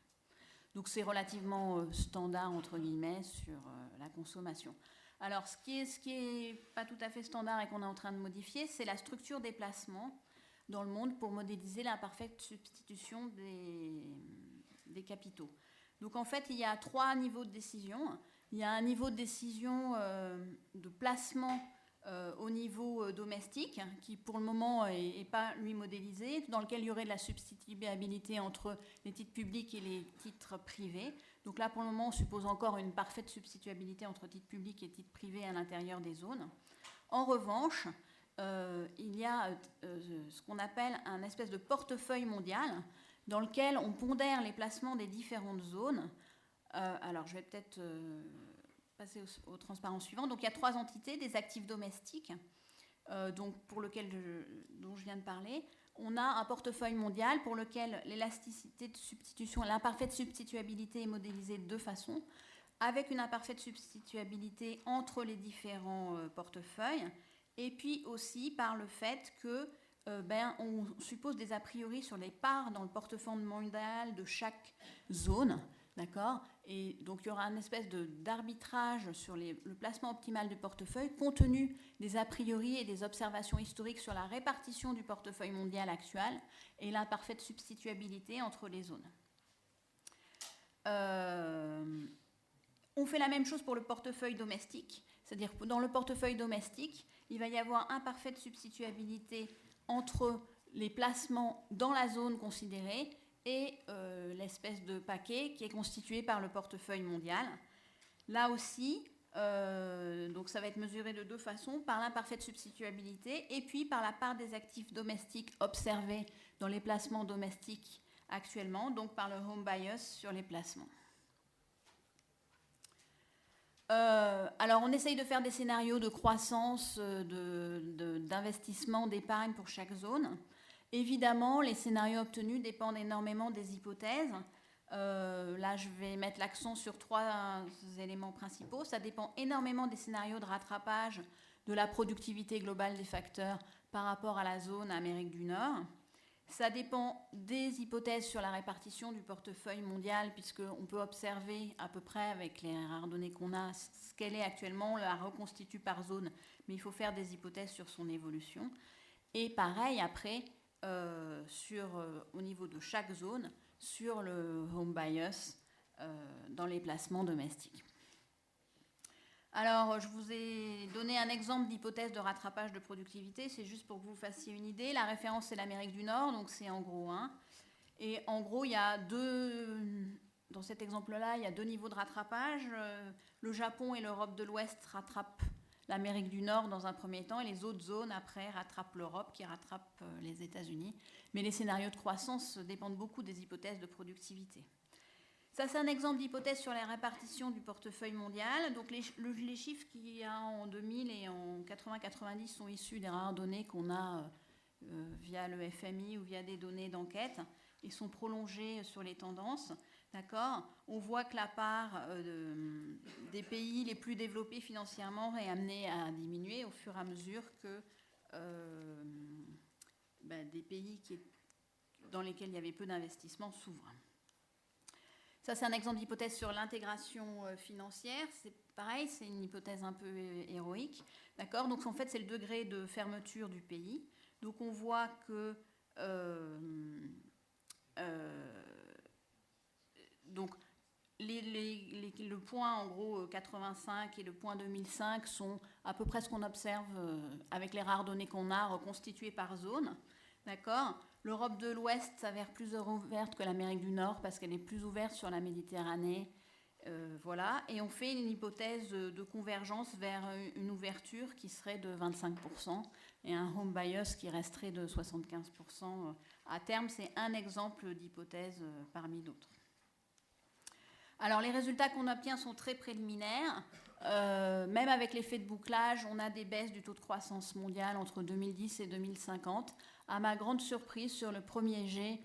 Donc c'est relativement standard, entre guillemets, sur la consommation. Alors ce qui est pas tout à fait standard et qu'on est en train de modifier, c'est la structure des placements dans le monde pour modéliser l'imparfaite substitution des capitaux. Donc en fait, il y a 3 niveaux de décision. Il y a un niveau de décision de placement au niveau domestique, qui pour le moment n'est pas lui modélisé, dans lequel il y aurait de la substituabilité entre les titres publics et les titres privés. Donc là, pour le moment, on suppose encore une parfaite substituabilité entre titres publics et titres privés à l'intérieur des zones. En revanche, il y a ce qu'on appelle un espèce de portefeuille mondial dans lequel on pondère les placements des différentes zones. Alors, je vais peut-être passer aux transparences suivantes. Donc, il y a 3 entités, des actifs domestiques, donc dont je viens de parler. On a un portefeuille mondial pour lequel l'élasticité de substitution, l'imparfaite substituabilité est modélisée de 2 façons, avec une imparfaite substituabilité entre les différents portefeuilles, et puis aussi par le fait que on suppose des a priori sur les parts dans le portefeuille mondial de chaque zone. D'accord ? Et donc, il y aura une espèce d'arbitrage sur le placement optimal du portefeuille, compte tenu des a priori et des observations historiques sur la répartition du portefeuille mondial actuel et l'imparfaite substituabilité entre les zones. On fait la même chose pour le portefeuille domestique, c'est-à-dire que dans le portefeuille domestique, il va y avoir imparfaite substituabilité entre les placements dans la zone considérée et l'espèce de paquet qui est constitué par le portefeuille mondial. Là aussi, donc ça va être mesuré de 2 façons, par l'imparfaite substituabilité et puis par la part des actifs domestiques observés dans les placements domestiques actuellement, donc par le home bias sur les placements. Alors on essaye de faire des scénarios de croissance, d'investissement, d'épargne pour chaque zone. Évidemment, les scénarios obtenus dépendent énormément des hypothèses. Là, je vais mettre l'accent sur 3 éléments principaux. Ça dépend énormément des scénarios de rattrapage de la productivité globale des facteurs par rapport à la zone Amérique du Nord. Ça dépend des hypothèses sur la répartition du portefeuille mondial, puisqu'on peut observer à peu près, avec les rares données qu'on a, ce qu'elle est actuellement, on la reconstitue par zone, mais il faut faire des hypothèses sur son évolution. Et pareil, après, au niveau de chaque zone, sur le home bias dans les placements domestiques. Alors, je vous ai donné un exemple d'hypothèse de rattrapage de productivité, c'est juste pour que vous fassiez une idée. La référence, c'est l'Amérique du Nord, donc c'est en gros 1. Et en gros, il y a dans cet exemple-là, il y a 2 niveaux de rattrapage. Le Japon et l'Europe de l'Ouest rattrapent l'Amérique du Nord dans un premier temps, et les autres zones, après, rattrapent l'Europe, qui rattrape les États-Unis. Mais les scénarios de croissance dépendent beaucoup des hypothèses de productivité. Ça, c'est un exemple d'hypothèse sur la répartition du portefeuille mondial. Donc, les chiffres qu'il y a en 2000 et en 80-90 sont issus des rares données qu'on a via le FMI ou via des données d'enquête et sont prolongés sur les tendances. D'accord ? On voit que la part des pays les plus développés financièrement est amenée à diminuer au fur et à mesure que des pays dans lesquels il y avait peu d'investissements s'ouvrent. Ça, c'est un exemple d'hypothèse sur l'intégration financière. C'est pareil, c'est une hypothèse un peu héroïque. D'accord ? Donc, en fait, c'est le degré de fermeture du pays. Donc, on voit que donc, le point, en gros, 85 et le point 2005 sont à peu près ce qu'on observe avec les rares données qu'on a, reconstituées par zone. D'accord ? L'Europe de l'Ouest s'avère plus ouverte que l'Amérique du Nord parce qu'elle est plus ouverte sur la Méditerranée. Voilà. Et on fait une hypothèse de convergence vers une ouverture qui serait de 25% et un home bias qui resterait de 75%. À terme, c'est un exemple d'hypothèse parmi d'autres. Alors les résultats qu'on obtient sont très préliminaires. Même avec l'effet de bouclage, on a des baisses du taux de croissance mondial entre 2010 et 2050. À ma grande surprise, sur le premier jet,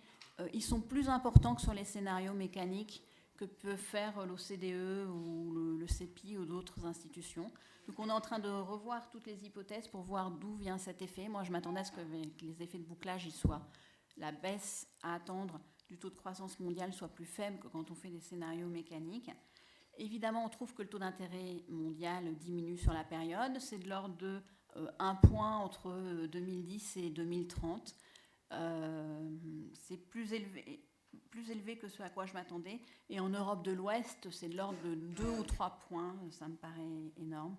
ils sont plus importants que sur les scénarios mécaniques que peut faire l'OCDE ou le CEPI ou d'autres institutions. Donc on est en train de revoir toutes les hypothèses pour voir d'où vient cet effet. Moi, je m'attendais à ce que les effets de bouclage y soient. La baisse à attendre du taux de croissance mondial soit plus faible que quand on fait des scénarios mécaniques. Évidemment, on trouve que le taux d'intérêt mondial diminue sur la période. C'est de l'ordre de 1 point entre 2010 et 2030. C'est plus élevé que ce à quoi je m'attendais. Et en Europe de l'Ouest, c'est de l'ordre de 2 ou 3 points. Ça me paraît énorme.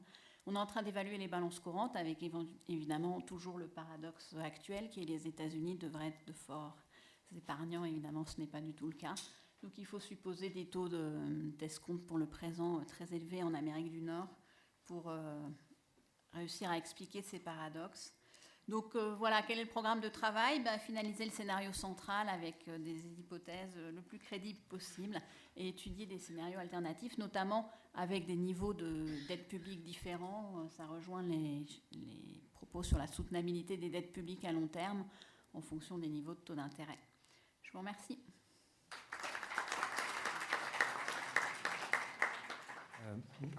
On est en train d'évaluer les balances courantes avec évidemment toujours le paradoxe actuel qui est les États-Unis devraient être de forts épargnants. Évidemment, ce n'est pas du tout le cas. Donc il faut supposer des taux d'escompte pour le présent très élevés en Amérique du Nord pour réussir à expliquer ces paradoxes. Donc voilà, quel est le programme de travail ? Finaliser le scénario central avec des hypothèses le plus crédibles possible et étudier des scénarios alternatifs, notamment avec des niveaux d'aide publique différents. Ça rejoint les propos sur la soutenabilité des dettes publiques à long terme en fonction des niveaux de taux d'intérêt. Je vous remercie.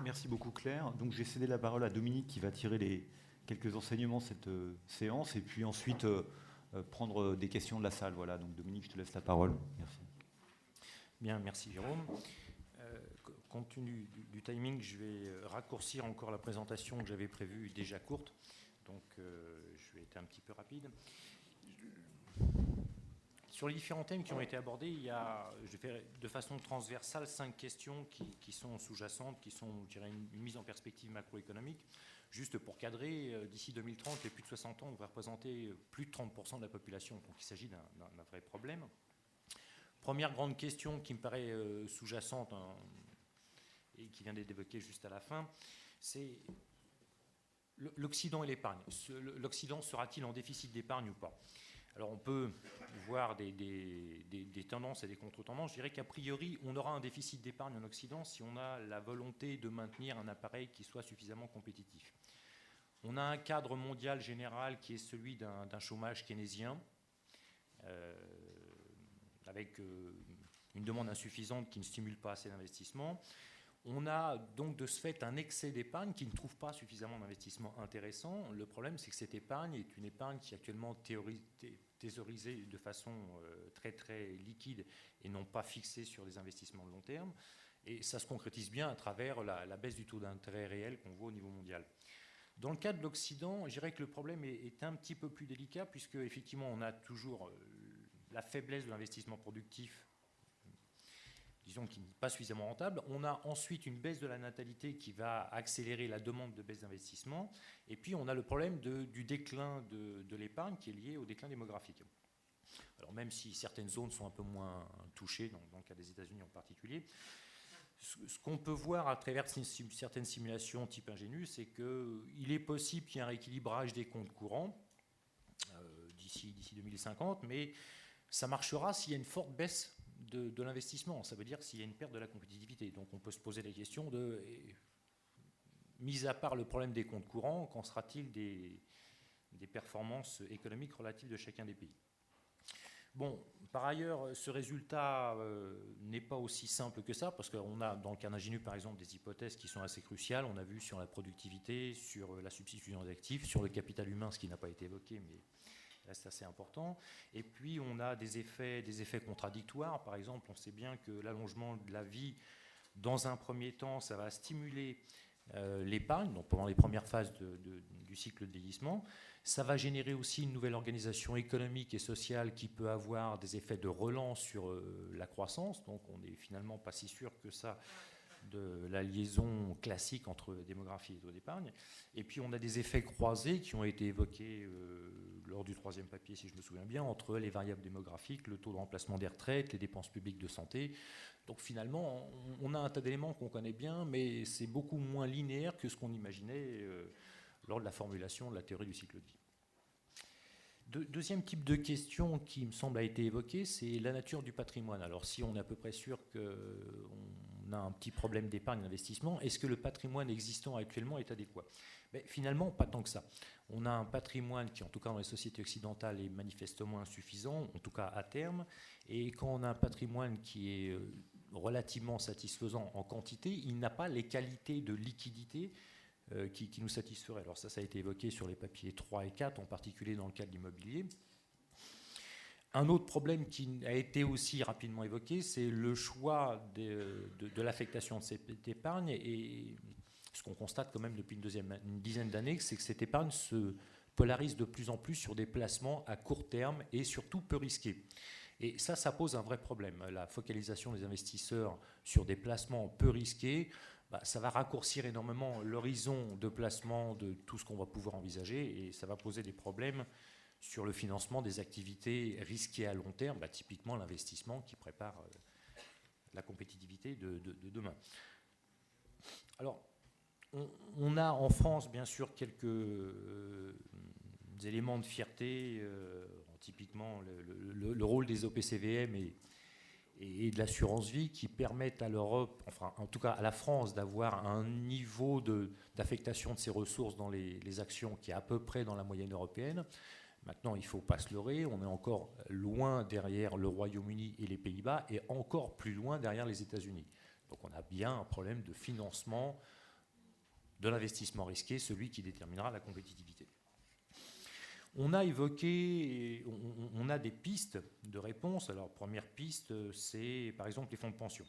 Merci beaucoup Claire. Donc j'ai cédé la parole à Dominique qui va tirer quelques enseignements de cette séance et puis ensuite prendre des questions de la salle. Voilà, donc Dominique, je te laisse la parole. Merci. Bien, merci Jérôme. Compte tenu du timing, je vais raccourcir encore la présentation que j'avais prévue déjà courte. Donc je vais être un petit peu rapide. Sur les différents thèmes qui ont été abordés, je vais de façon transversale 5 questions qui sont sous-jacentes, qui sont, je dirais, une mise en perspective macroéconomique. Juste pour cadrer, d'ici 2030, les plus de 60 ans devraient représenter plus de 30% de la population. Donc il s'agit d'un vrai problème. Première grande question qui me paraît sous-jacente et qui vient d'être évoquée juste à la fin, c'est l'Occident et l'épargne. L'Occident sera-t-il en déficit d'épargne ou pas ? Alors on peut voir des tendances et des contre-tendances. Je dirais qu'a priori, on aura un déficit d'épargne en Occident si on a la volonté de maintenir un appareil qui soit suffisamment compétitif. On a un cadre mondial général qui est celui d'un chômage keynésien, avec une demande insuffisante qui ne stimule pas assez d'investissement. On a donc de ce fait un excès d'épargne qui ne trouve pas suffisamment d'investissement intéressant. Le problème, c'est que cette épargne est une épargne qui est actuellement thésaurisée de façon très très liquide et non pas fixée sur des investissements de long terme. Et ça se concrétise bien à travers la baisse du taux d'intérêt réel qu'on voit au niveau mondial. Dans le cas de l'Occident, je dirais que le problème est un petit peu plus délicat puisque effectivement on a toujours la faiblesse de l'investissement productif, disons qui n'est pas suffisamment rentable. On a ensuite une baisse de la natalité qui va accélérer la demande de baisse d'investissement. Et puis on a le problème du déclin de l'épargne qui est lié au déclin démographique. Alors même si certaines zones sont un peu moins touchées, dans le cas des États-Unis en particulier, ce qu'on peut voir à travers certaines simulations type ingénu, c'est qu'il est possible qu'il y ait un rééquilibrage des comptes courants d'ici 2050, mais ça marchera s'il y a une forte baisse de l'investissement. Ça veut dire s'il y a une perte de la compétitivité. Donc on peut se poser la question mis à part le problème des comptes courants, qu'en sera-t-il des performances économiques relatives de chacun des pays ? Bon, par ailleurs, ce résultat n'est pas aussi simple que ça, parce qu'on a dans le cas d'Ingénu, par exemple, des hypothèses qui sont assez cruciales. On a vu sur la productivité, sur la substitution d'actifs, sur le capital humain, ce qui n'a pas été évoqué, mais reste assez important. Et puis, on a des effets contradictoires. Par exemple, on sait bien que l'allongement de la vie, dans un premier temps, ça va stimuler l'épargne, donc pendant les premières phases du cycle de vieillissement. Ça va générer aussi une nouvelle organisation économique et sociale qui peut avoir des effets de relance sur la croissance. Donc, on n'est finalement pas si sûr que ça de la liaison classique entre démographie et taux d'épargne. Et puis, on a des effets croisés qui ont été évoqués lors du 3e papier, si je me souviens bien, entre les variables démographiques, le taux de remplacement des retraites, les dépenses publiques de santé. Donc, finalement, on a un tas d'éléments qu'on connaît bien, mais c'est beaucoup moins linéaire que ce qu'on imaginait lors de la formulation de la théorie du cycle de vie. Deuxième type de question qui me semble a été évoquée, c'est la nature du patrimoine. Alors si on est à peu près sûr qu'on a un petit problème d'épargne d'investissement. Est-ce que le patrimoine existant actuellement est adéquat? Finalement, pas tant que ça. On a un patrimoine qui, en tout cas dans les sociétés occidentales, est manifestement insuffisant, en tout cas à terme. Et quand on a un patrimoine qui est relativement satisfaisant en quantité, il n'a pas les qualités de liquidité qui nous satisferaient. Alors ça a été évoqué sur les papiers 3 et 4, en particulier dans le cas de l'immobilier. Un autre problème qui a été aussi rapidement évoqué, c'est le choix de l'affectation de cette épargne. Et ce qu'on constate quand même depuis une dizaine d'années, c'est que cette épargne se polarise de plus en plus sur des placements à court terme et surtout peu risqués. Et ça pose un vrai problème. La focalisation des investisseurs sur des placements peu risqués, ça va raccourcir énormément l'horizon de placement de tout ce qu'on va pouvoir envisager et ça va poser des problèmes sur le financement des activités risquées à long terme, typiquement l'investissement qui prépare la compétitivité de demain. Alors, on a en France, bien sûr, quelques éléments de fierté, typiquement le rôle des OPCVM et de l'assurance vie qui permettent à l'Europe, enfin en tout cas à la France, d'avoir un niveau d'affectation de ses ressources dans les actions qui est à peu près dans la moyenne européenne. Maintenant, il ne faut pas se leurrer, on est encore loin derrière le Royaume-Uni et les Pays-Bas et encore plus loin derrière les États-Unis. Donc on a bien un problème de financement de l'investissement risqué, celui qui déterminera la compétitivité. On a évoqué, on a des pistes de réponse. Alors, première piste, c'est par exemple les fonds de pension.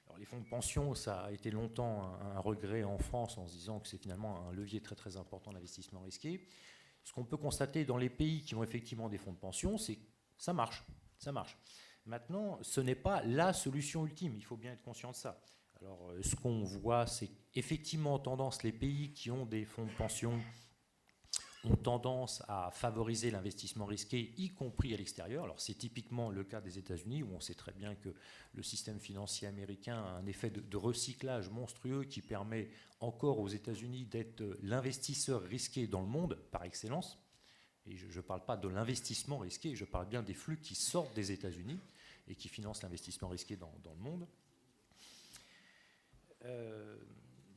Alors, les fonds de pension, ça a été longtemps un regret en France en se disant que c'est finalement un levier très très important d'investissement risqué. Ce qu'on peut constater dans les pays qui ont effectivement des fonds de pension, c'est que ça marche. Maintenant, ce n'est pas la solution ultime, il faut bien être conscient de ça. Alors, ce qu'on voit, c'est qu'effectivement, en tendance, les pays qui ont des fonds de pension ont tendance à favoriser l'investissement risqué, y compris à l'extérieur. Alors, c'est typiquement le cas des États-Unis, où on sait très bien que le système financier américain a un effet de recyclage monstrueux qui permet encore aux États-Unis d'être l'investisseur risqué dans le monde par excellence. Et je ne parle pas de l'investissement risqué, je parle bien des flux qui sortent des États-Unis et qui financent l'investissement risqué dans le monde.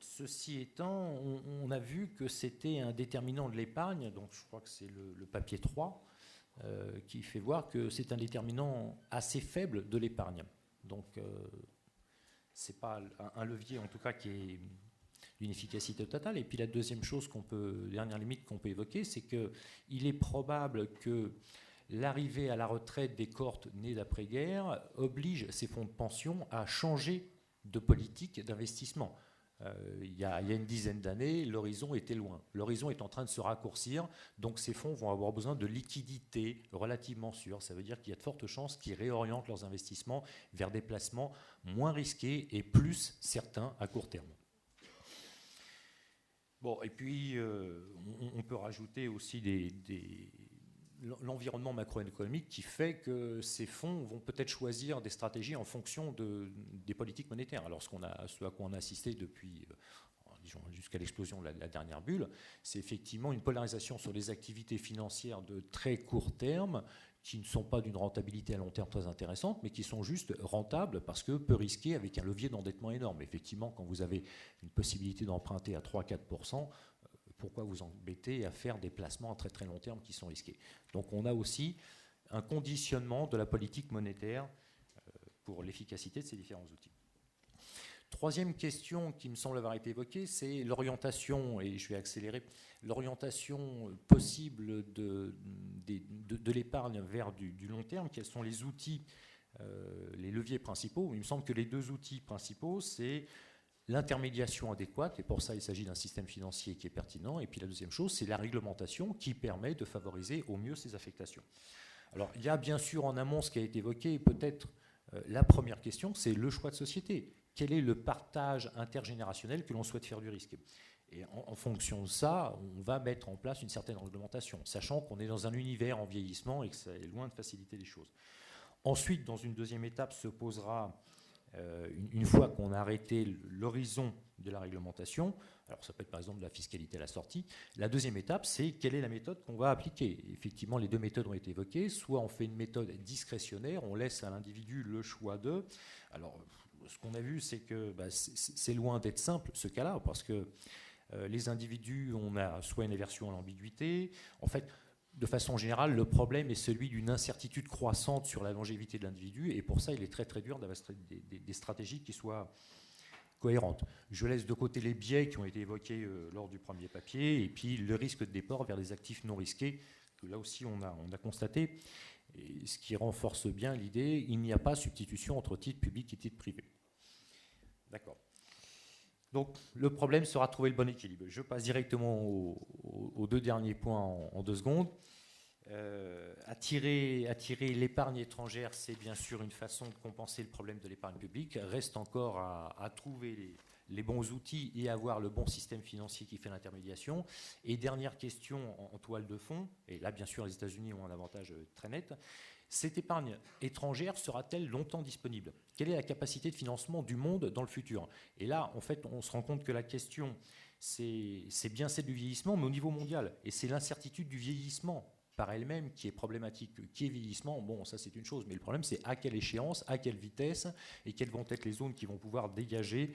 Ceci étant, on a vu que c'était un déterminant de l'épargne, donc je crois que c'est le papier 3, qui fait voir que c'est un déterminant assez faible de l'épargne. Donc, ce n'est pas un levier, en tout cas, qui est d'une efficacité totale. Et puis la deuxième chose dernière limite qu'on peut évoquer, c'est qu'il est probable que l'arrivée à la retraite des cohortes nées d'après-guerre oblige ces fonds de pension à changer de politique d'investissement. Il y a une dizaine d'années, l'horizon était loin. L'horizon est en train de se raccourcir, donc ces fonds vont avoir besoin de liquidités relativement sûres. Ça veut dire qu'il y a de fortes chances qu'ils réorientent leurs investissements vers des placements moins risqués et plus certains à court terme. Bon, et puis, on peut rajouter aussi l'environnement macroéconomique qui fait que ces fonds vont peut-être choisir des stratégies en fonction des politiques monétaires. Alors, ce à quoi on a assisté depuis, disons, jusqu'à l'explosion de la dernière bulle, c'est effectivement une polarisation sur les activités financières de très court terme qui ne sont pas d'une rentabilité à long terme très intéressante, mais qui sont juste rentables parce que peu risquées avec un levier d'endettement énorme. Effectivement, quand vous avez une possibilité d'emprunter à 3-4%, pourquoi vous embêter à faire des placements à très très long terme qui sont risqués? Donc on a aussi un conditionnement de la politique monétaire pour l'efficacité de ces différents outils. Troisième question qui me semble avoir été évoquée, c'est l'orientation, et je vais accélérer, l'orientation possible de l'épargne vers du long terme. Quels sont les outils, les leviers principaux? Il me semble que les deux outils principaux, c'est l'intermédiation adéquate, et pour ça il s'agit d'un système financier qui est pertinent, et puis la deuxième chose, c'est la réglementation qui permet de favoriser au mieux ces affectations. Alors il y a bien sûr en amont ce qui a été évoqué, et peut-être la première question, c'est le choix de société. Quel est le partage intergénérationnel que l'on souhaite faire du risque? Et en fonction de ça, on va mettre en place une certaine réglementation, sachant qu'on est dans un univers en vieillissement et que ça est loin de faciliter les choses. Ensuite, dans une deuxième étape, se posera une fois qu'on a arrêté l'horizon de la réglementation, alors ça peut être par exemple de la fiscalité à la sortie, la deuxième étape, c'est quelle est la méthode qu'on va appliquer. Effectivement, les deux méthodes ont été évoquées, soit on fait une méthode discrétionnaire, on laisse à l'individu le choix de, alors ce qu'on a vu, c'est que c'est loin d'être simple, ce cas-là, parce que les individus, on a soit une aversion à l'ambiguïté. En fait, de façon générale, le problème est celui d'une incertitude croissante sur la longévité de l'individu, et pour ça, il est très très dur d'avoir des stratégies qui soient cohérentes. Je laisse de côté les biais qui ont été évoqués lors du premier papier, et puis le risque de déport vers les actifs non risqués, que là aussi on a constaté, et ce qui renforce bien l'idée, il n'y a pas substitution entre titres publics et titres privés. D'accord. Donc le problème sera de trouver le bon équilibre. Je passe directement aux deux derniers points en 2 secondes. Attirer l'épargne étrangère, c'est bien sûr une façon de compenser le problème de l'épargne publique. Reste encore à trouver les bons outils et avoir le bon système financier qui fait l'intermédiation. Et dernière question en toile de fond, et là bien sûr les États-Unis ont un avantage très net, cette épargne étrangère sera-t-elle longtemps disponible? Quelle est la capacité de financement du monde dans le futur? Et là, en fait, on se rend compte que la question, c'est bien celle du vieillissement, mais au niveau mondial. Et c'est l'incertitude du vieillissement par elle-même qui est problématique. Qui est vieillissement? Bon, ça c'est une chose, mais le problème c'est à quelle échéance, à quelle vitesse, et quelles vont être les zones qui vont pouvoir dégager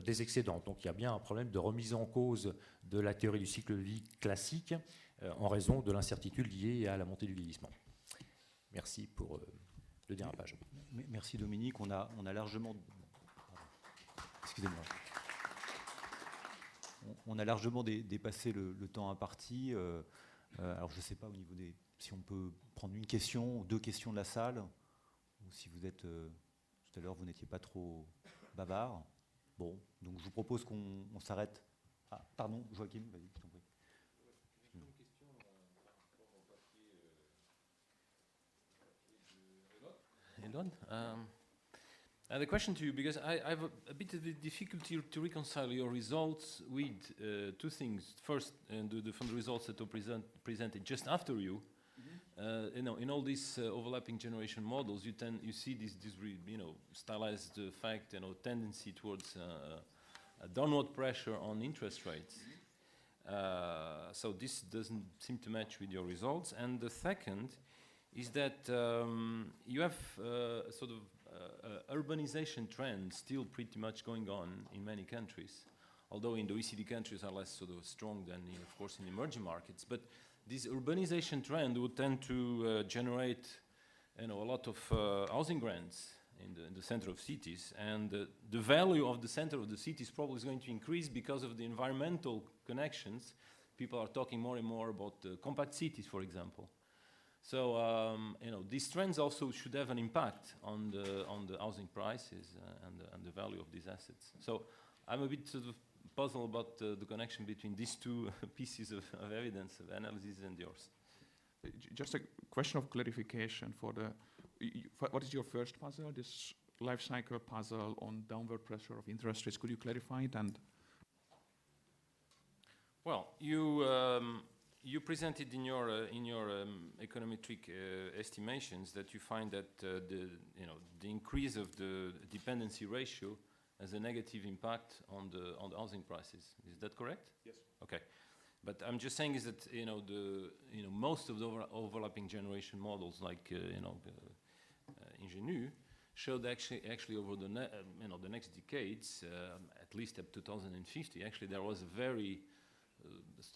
des excédents. Donc il y a bien un problème de remise en cause de la théorie du cycle de vie classique en raison de l'incertitude liée à la montée du vieillissement. Merci pour le dérapage. Merci Dominique. On a largement... Excusez-moi. On a largement dépassé le temps imparti. Alors je ne sais pas au niveau si on peut prendre une question ou 2 questions de la salle, ou si vous êtes... tout à l'heure, vous n'étiez pas trop bavard. Bon, donc je vous propose qu'on s'arrête. Ah, pardon, Joachim, vas-y, je t'en prie. The question to you, because I have a bit of a difficulty to reconcile your results with 2 things. First, from the results that were presented just after you, in all these overlapping generation models, you see this stylized fact, tendency towards a downward pressure on interest rates. So this doesn't seem to match with your results. And the second is that you have sort of urbanization trend still pretty much going on in many countries, although in the OECD countries are less sort of strong than, of course, in emerging markets. But this urbanization trend would tend to generate, a lot of housing grants in the center of cities, and the value of the center of the city is probably going to increase because of the environmental connections. People are talking more and more about compact cities, for example. So these trends also should have an impact on the housing prices and the value of these assets. So I'm a bit sort of puzzled about the connection between these 2 pieces of evidence, of analysis, and yours. Just a question of clarification what is your first puzzle, this life cycle puzzle on downward pressure of interest rates? Could you clarify it? And well, you presented in your econometric estimations that you find that the increase of the dependency ratio has a negative impact on the housing prices. Is that correct? Yes. Okay. But I'm just saying is that most of the overlapping generation models like Ingenu showed actually over the next decades, at least up to 2050, actually there was a very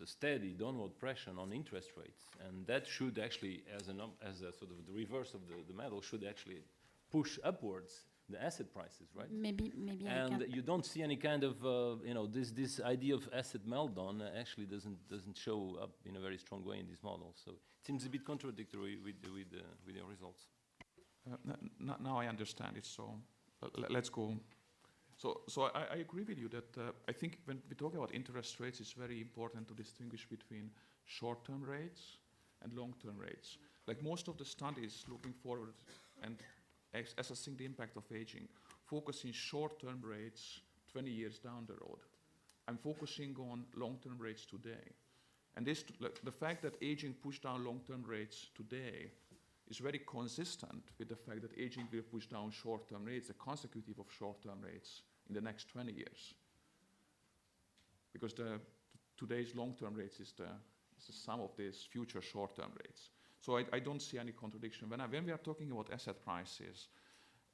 steady downward pressure on interest rates, and that should actually, as a sort of the reverse of the medal, should actually push upwards the asset prices, right? Maybe. And you don't see any kind of this idea of asset meltdown actually doesn't show up in a very strong way in these models. So it seems a bit contradictory with your results. Now I understand it. So let's go. So I agree with you that I think when we talk about interest rates, it's very important to distinguish between short-term rates and long-term rates. Like most of the studies looking forward and assessing the impact of aging, focusing short-term rates 20 years down the road. I'm focusing on long-term rates today. And the fact that aging pushed down long-term rates today is very consistent with the fact that aging will push down short-term rates, a consecutive of short-term rates in the next 20 years. Because today's long-term rates is the sum of these future short-term rates. So I don't see any contradiction. When we are talking about asset prices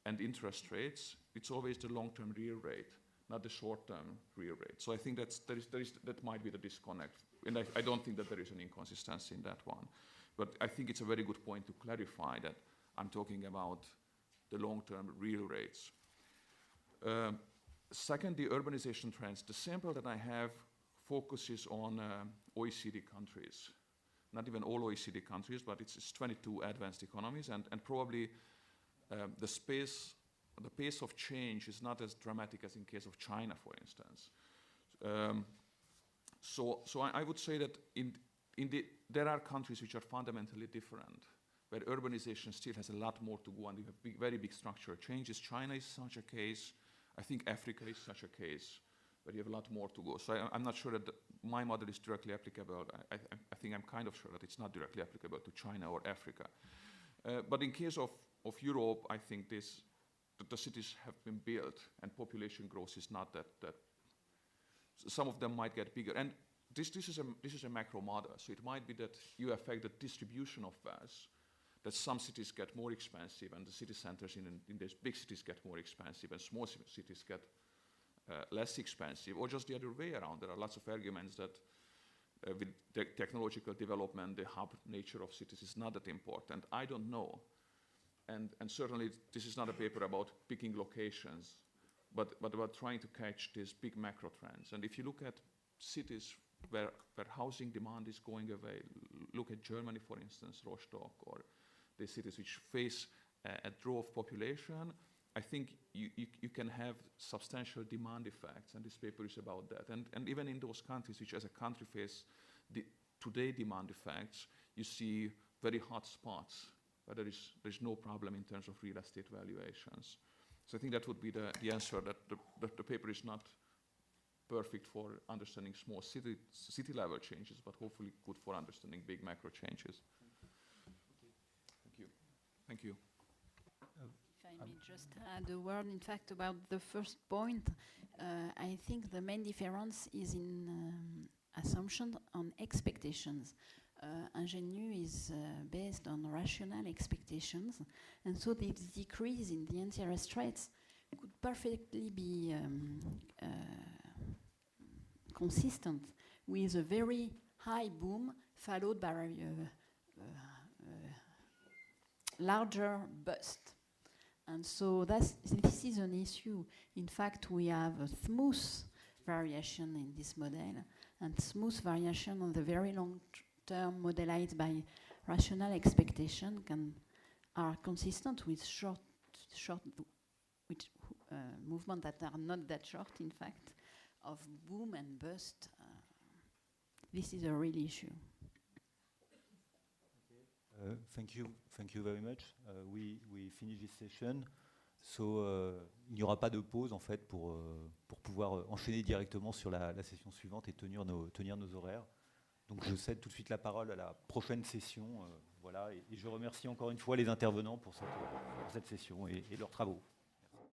and interest rates, it's always the long-term real rate, not the short-term real rate. So I think that might be the disconnect. And I don't think that there is an inconsistency in that one. But I think it's a very good point to clarify that I'm talking about the long-term real rates. Second, the urbanization trends. The sample that I have focuses on OECD countries. Not even all OECD countries, but it's 22 advanced economies, and probably the pace of change is not as dramatic as in case of China, for instance. So I would say that there are countries which are fundamentally different, where urbanization still has a lot more to go, and you have very big structural changes. China is such a case. I think Africa is such a case, where you have a lot more to go. So I'm not sure that my model is directly applicable. I think I'm kind of sure that it's not directly applicable to China or Africa. But in case of Europe, I think that the cities have been built, and population growth is not that some of them might get bigger. And this is a macro model, so it might be that you affect the distribution of wealth, that some cities get more expensive, and the city centers in these big cities get more expensive, and small cities get less expensive, or just the other way around. There are lots of arguments that with the technological development, the hub nature of cities is not that important. I don't know. And certainly this is not a paper about picking locations, but about trying to catch these big macro trends. And if you look at cities where housing demand is going away, look at Germany, for instance, Rostock, or the cities which face a draw of population, I think you can have substantial demand effects, and this paper is about that. And even in those countries which as a country face today demand effects, you see very hot spots where there's no problem in terms of real estate valuations. So I think that would be the answer, that the paper is not perfect for understanding small city level changes, but hopefully good for understanding big macro changes. Thank you. Thank you. If I may just add a word, in fact, about the first point. I think the main difference is in assumption on expectations. Ingenu is based on rational expectations, and so this decrease in the interest rates could perfectly be consistent with a very high boom followed by a larger bust. And so this is an issue. In fact, we have a smooth variation in this model, and smooth variation on the very long term modelized by rational expectation are consistent with short movements that are not that short, in fact, of boom and bust. This is a real issue. Thank you very much. We finish this session. So il n'y aura pas de pause en fait pour pouvoir enchaîner directement sur la session suivante et tenir nos horaires. Donc je cède tout de suite la parole à la prochaine session. Voilà, et je remercie encore une fois les intervenants pour cette session et leurs travaux.